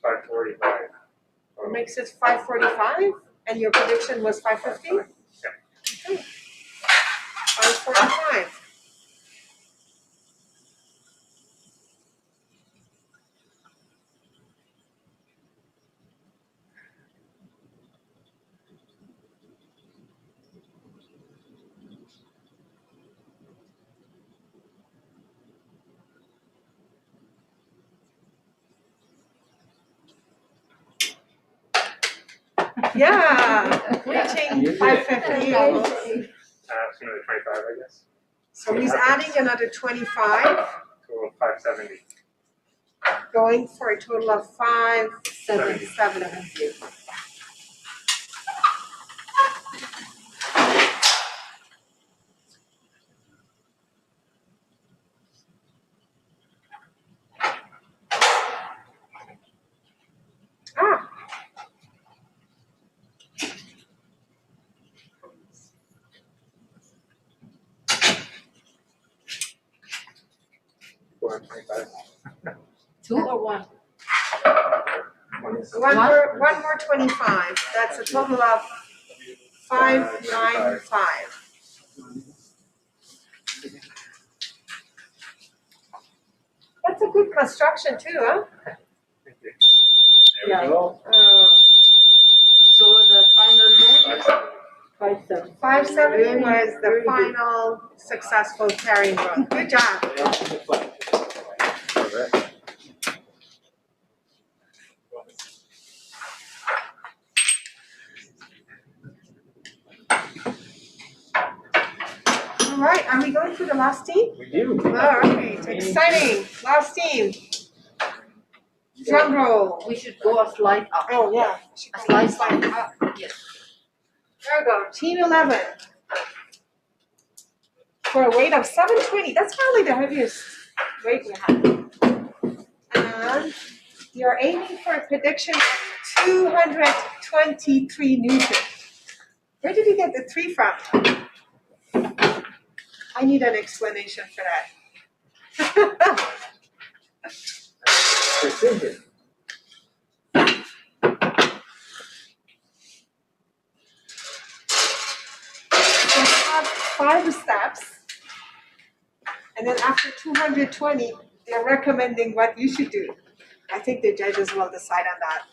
S6: 545.
S1: makes it 545, and your prediction was 550?
S6: Yeah.
S1: Okay. 545. Yeah,
S5: You
S1: reaching
S5: did it.
S1: 550 almost.
S6: So another 25, I guess.
S1: So he's adding another 25,
S6: Total of 570.
S1: going for a total of
S3: 7.
S1: 570. Ah,
S6: Four and 25.
S3: 2 or 1?
S1: one more 25. That's a total of 595. That's a good construction too, huh?
S6: Thank you.
S5: There we go.
S3: So the final load is 570.
S1: 570 was the
S3: Very good.
S1: final successful carrying load. Good job.
S5: Correct.
S1: All right, are we going to the last team?
S5: We do.
S1: All right, exciting. Last team. Drum roll.
S3: We should go a slide up.
S1: Oh, yeah.
S3: A slide up. Yes.
S1: There we go. Team 11. For a weight of 720. That's probably the heaviest weight we have. And you're aiming for a prediction of 223 Newton. Where did you get the 3 from? I need an explanation for that.
S5: Precision.
S1: So you have 5 steps, and then after 220, they're recommending what you should do. I think the judges will decide on that.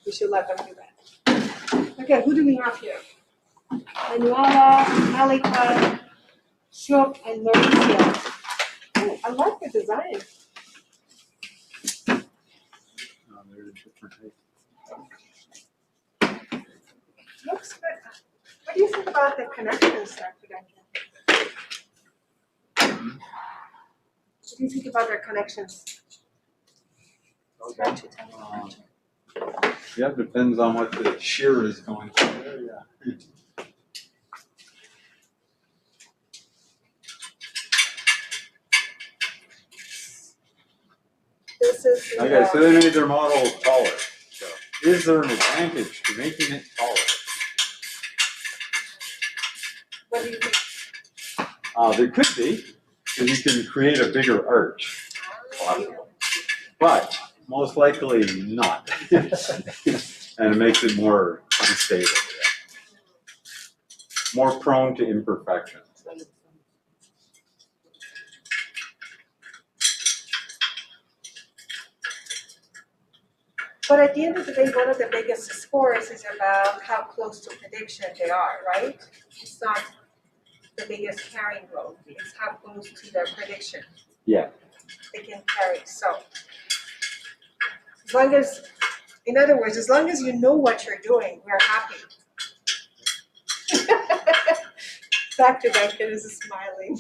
S1: We should let them do that. Okay, who do we have here? Manuela, Malika, Shuk, and Mauricio. Oh, I like the design. Looks good. What do you think about the connections there, Prudential? What do you think about their connections?
S4: Yeah, depends on what the shear is going through there, yeah.
S1: This is the,
S4: Okay, so they made their model taller. So is there an advantage to making it taller?
S1: what do you think?
S4: There could be, because you can create a bigger arch, possibly. But most likely not. And it makes it more unstable, more prone to imperfections.
S1: But at the end of the day, one of the biggest scores is about how close to prediction they are, right? It's not the biggest carrying load, it's how close to their prediction
S4: Yeah.
S1: they can carry. So as long as, in other words, as long as you know what you're doing, we're happy. Dr. Duncan is smiling.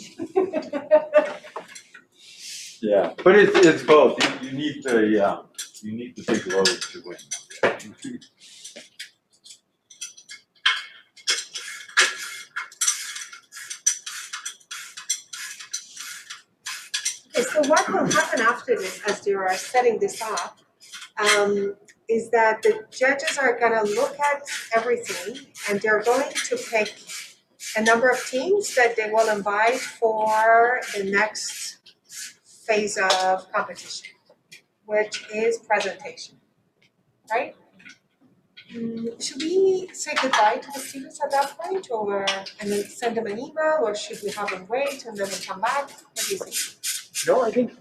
S4: Yeah, but it's both. You need the big load to win.
S1: Okay, so what will happen after this, as they are setting this up, is that the judges are gonna look at everything and they're going to pick a number of teams that they will invite for the next phase of competition, which is presentation, right? Should we say goodbye to the students at that point, or and then send them an email, or should we have them wait and then we come back? What do you think?
S5: No, I think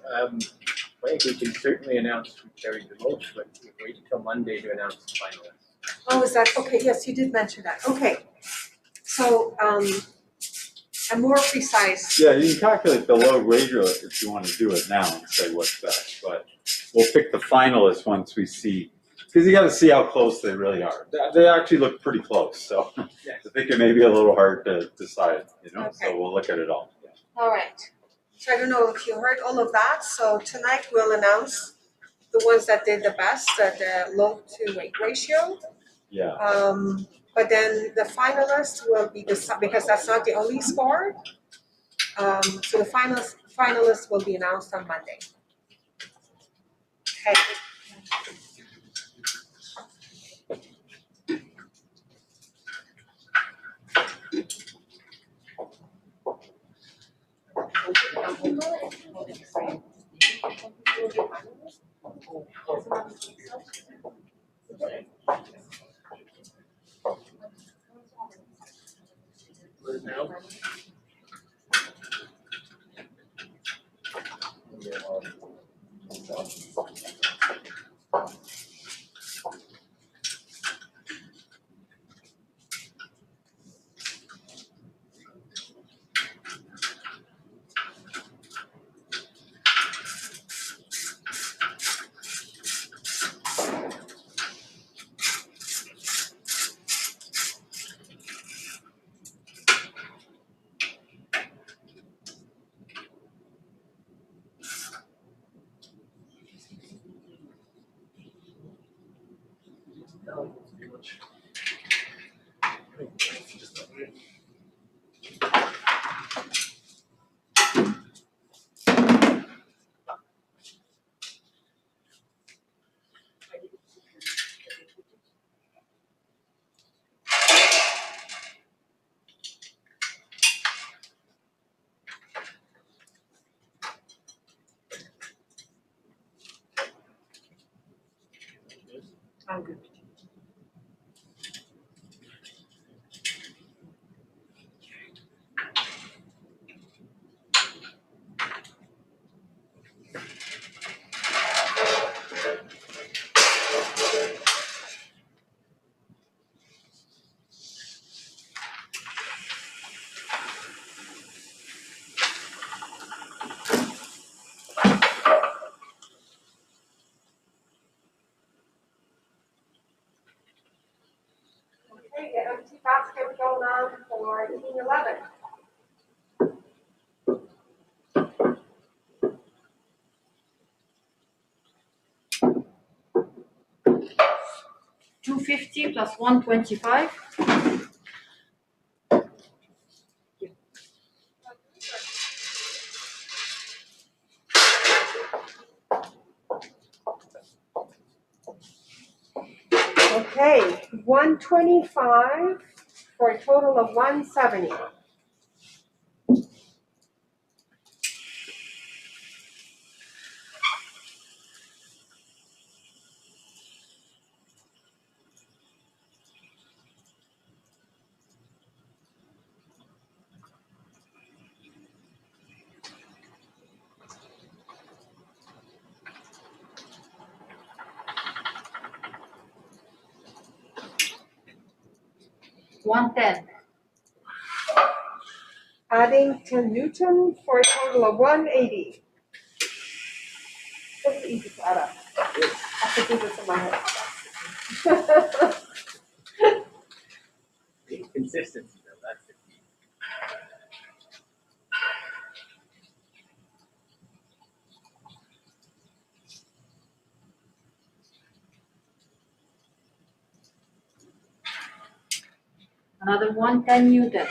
S5: we can certainly announce who carried the most, but we wait until Monday to announce the finalists.
S1: Oh, is that, okay, yes, you did mention that, okay. So, a more precise,
S4: Yeah, you can calculate the load ratio if you want to do it now and say what's best, but we'll pick the finalists once we see, because you got to see how close they really are. They actually look pretty close, so I think it may be a little hard to decide,
S1: Okay.
S4: So we'll look at it all.
S1: all right. So I don't know if you heard all of that, so tonight we'll announce the ones that did the best at the load to weight ratio.
S4: Yeah.
S1: But then the finalists will be because that's not the only score. So the finalists will be announced on Monday. Okay. I'm good. Okay, the empty basket going on for eating 11.
S3: $250 plus $125.
S1: Okay, 125 for a total of 170.
S3: $110.
S1: Adding 10 Newton for a total of 180. That's easy to add up. I have to do this in my head.
S5: Consistency, though, that's the key.
S3: Another one, 10 Newton.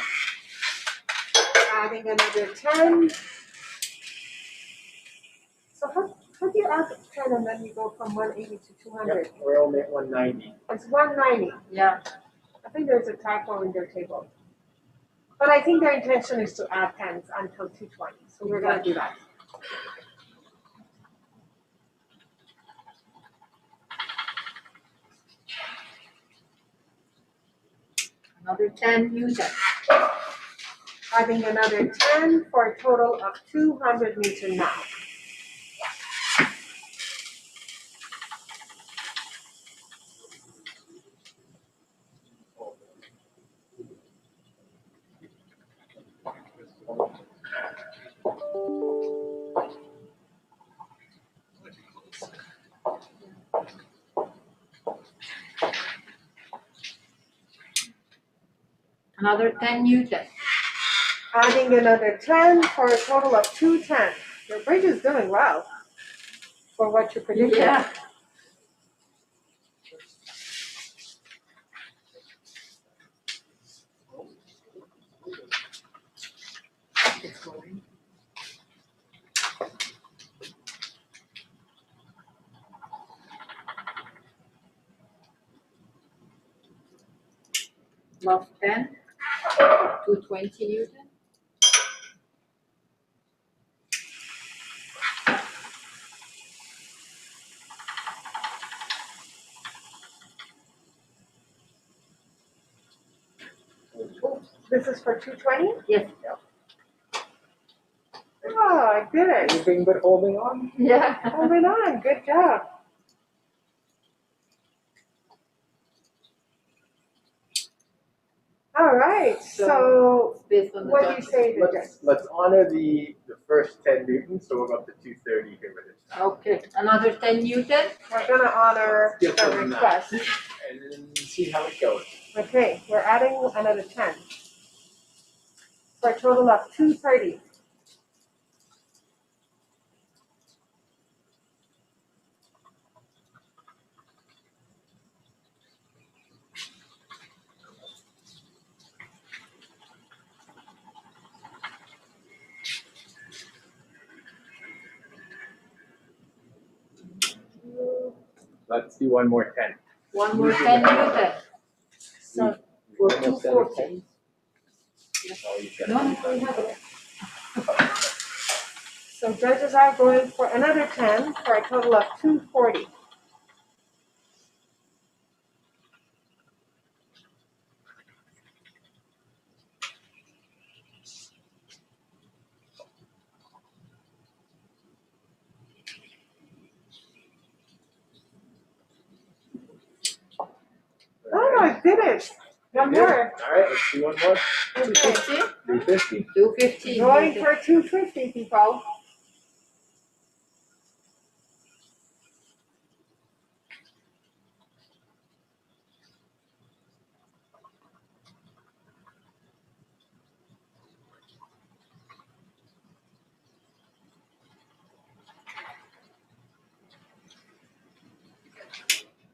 S1: Adding another 10. So how do you add 10 and then you go from 180 to 200?
S5: Yep, we're only at 190.
S1: It's 190.
S3: Yeah.
S1: I think there's a typo in their table. But I think their intention is to add 10s until 220. So we're going to do that.
S3: Another 10 Newton.
S1: Adding another 10 for a total of 200 Newton now.
S3: Another 10 Newton.
S1: Adding another 10 for a total of 210. Your bridge is doing well for what you predicted.
S3: Yeah. Plus 10. 220 Newton.
S1: This is for 220?
S3: Yes.
S1: Oh, I did it.
S5: Anything but holding on?
S3: Yeah.
S1: Moving on. Good job. All right. So
S3: Based on the
S1: what do you
S3: judges.
S1: say to
S5: Let's honor the first 10 newtons, so we'll go up to 230 here with it.
S3: Okay. Another 10 Newton.
S1: We're going to honor
S5: Give
S1: the
S5: them that.
S1: request.
S5: And then see how it goes.
S1: Okay, we're adding another 10 for a total of 230.
S5: Let's do one more 10.
S3: One more 10 Newton.
S1: So
S3: For
S5: Almost
S3: 240.
S5: 10. Oh, you got
S3: No,
S5: it.
S3: no, we have it.
S1: So judges are going for another 10 for a total of 240. Oh, I did it. One
S5: Good.
S1: more.
S5: All right, let's do one more.
S1: Okay.
S3: 250?
S5: 350.
S3: 250.
S1: Going for 250, people.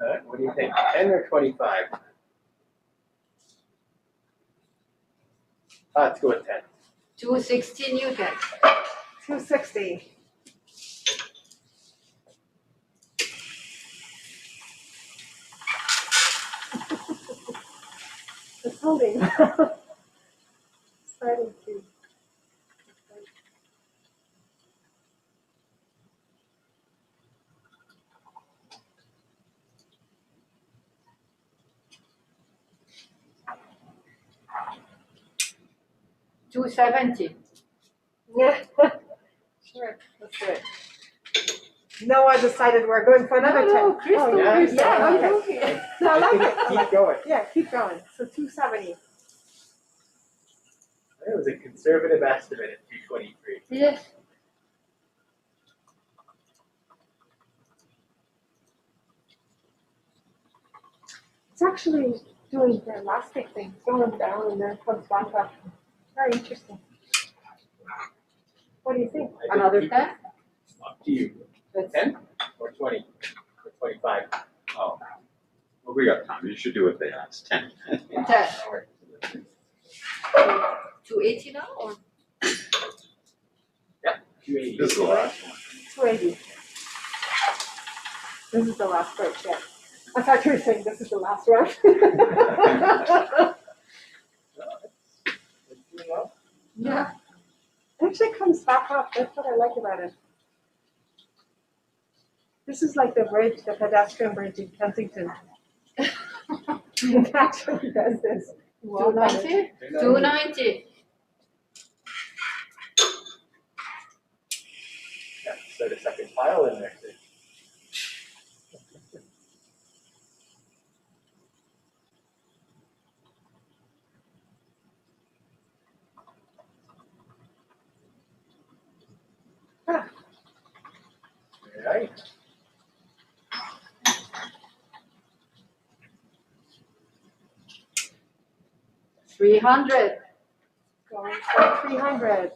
S5: All right, what do you think? 10 or 25? Let's go with 10.
S3: 260 Newton.
S1: 260. It's holding. Starting to.
S3: 270.
S1: Yeah. Sure, let's do it. Noah decided we're going for another 10.
S3: No, Crystal,
S1: Oh,
S5: yeah,
S3: Crystal,
S1: yeah,
S3: I'm
S1: okay.
S3: looking.
S1: No, I like it. I
S5: Keep
S1: like it.
S5: going.
S1: Yeah, keep going. So 270.
S5: It was a conservative estimate at 223.
S3: Yes.
S1: It's actually doing the elastic thing, going down and then comes back up. Very interesting. What do you think?
S5: I think
S3: Another
S5: keep
S3: 10?
S5: it Up to you. 10 or 20 or 25?
S4: Oh, well, we got time. You should do what they asked, 10.
S3: 10.
S5: All right, so
S3: 280 now or?
S5: 280.
S4: This is the last one.
S1: 280. This is the last bridge, yeah. I thought you were saying this is the last one. Yeah. It actually comes back up. That's what I like about it. This is like the bridge, the pedestrian bridge in Kensington. It actually does this.
S3: 290? 290.
S5: Yeah, so the second file in there.
S1: Ah.
S5: All right.
S3: $300.
S1: Going for 300.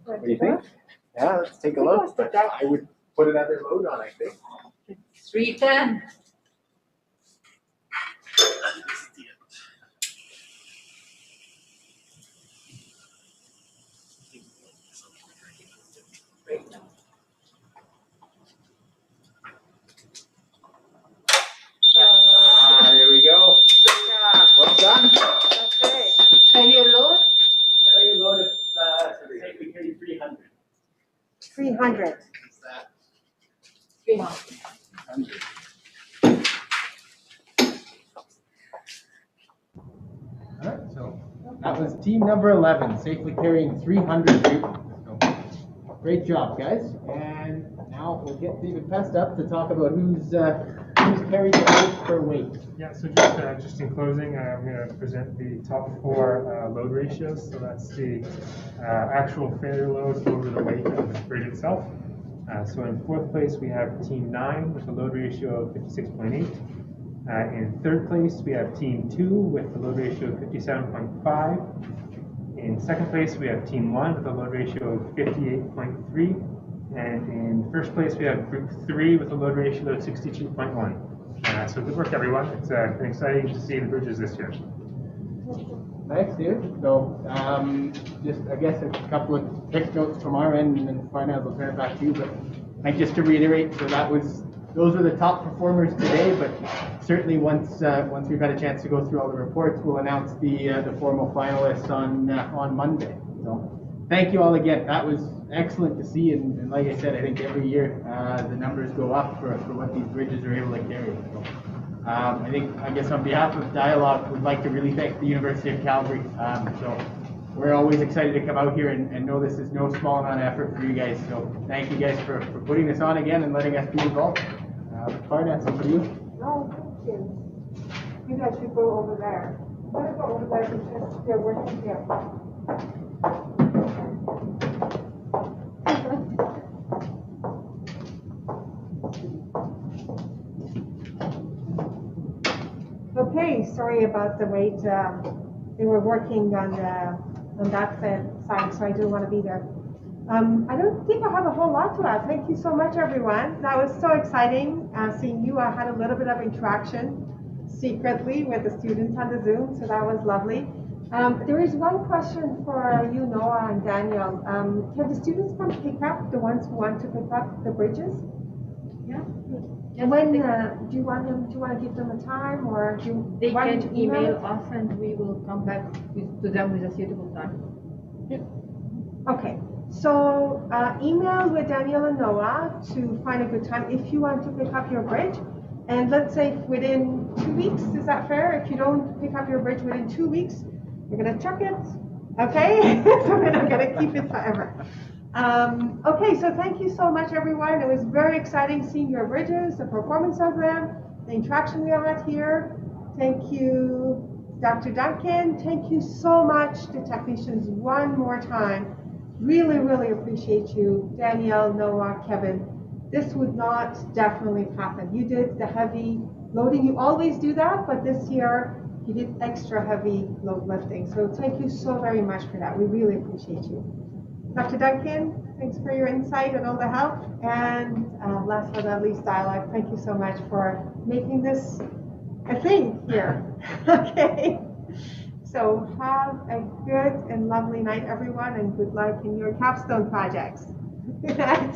S5: What do you think? Yeah, let's take a look. But I would put another load on, I think.
S3: 310.
S5: There we go.
S1: Yeah.
S5: Well done.
S1: Okay.
S3: Failure load?
S5: Failure load of safely carry 300.
S1: 300.
S5: What's that?
S3: 300.
S5: 100. All right, so that was team number 11, safely carrying 300 newtons. So, great job, guys. And now we'll get David Pest up to talk about who's carried the most per weight.
S6: Yeah, so just in closing, I'm going to present the top 4 load ratios. So that's the actual failure load over the weight of the bridge itself. So in 4th place, we have Team 9 with a load ratio of 56.8. In 3rd place, we have Team 2 with a load ratio of 57.5. In 2nd place, we have Team 1 with a load ratio of 58.3. And in 1st place, we have Group 3 with a load ratio of 62.1. So good work, everyone. It's been exciting to see the bridges this year.
S5: Thanks, dude. So, just I guess a couple of quick notes from our end, and then finance will turn it back to you. But just to reiterate, so those are the top performers today. But certainly once we've had a chance to go through all the reports, we'll announce the formal finalists on Monday. So, thank you all again. That was excellent to see, and like I said, I think every year the numbers go up for what these bridges are able to carry. So, I guess on behalf of Dialog, we'd like to really thank the University of Calgary. So we're always excited to come out here and know this is no small amount of effort for you guys. So thank you guys for putting this on again and letting us be involved. Finance, over to you.
S1: No, thank you. You guys should go over there. I'm gonna go over there because they're working here. Okay, sorry about the wait. They were working on that side, so I didn't want to be there. I don't think I have a whole lot to add. Thank you so much, everyone. That was so exciting seeing you. I had a little bit of interaction secretly with the students on the Zoom, so that was lovely. There is one question for you, Noah and Daniel. Can the students come pick up, the ones who want to pick up the bridges?
S3: Yeah.
S1: And when do you want to give them a time, or do you
S3: They
S1: want
S3: can
S1: to email
S3: email
S1: it?
S3: us and we will come back to them with a suitable time.
S1: Okay, so email with Daniel and Noah to find a good time if you want to pick up your bridge. And let's say within 2 weeks, is that fair? If you don't pick up your bridge within 2 weeks, we're gonna chuck it, okay? So we're not gonna keep it forever. Okay, so thank you so much, everyone. It was very exciting seeing your bridges, the performance of them, the interaction we have had here. Thank you, Dr. Duncan. Thank you so much, the technicians, one more time. Really, really appreciate you, Danielle, Noah, Kevin. This would not definitely happen. You did the heavy loading. You always do that, but this year you did extra heavy load lifting. So thank you so very much for that. We really appreciate you. Dr. Duncan, thanks for your insight and all the help. And last but not least, Dialog, thank you so much for making this a thing here. Okay. So have a good and lovely night, everyone, and good luck in your capstone projects. Good night.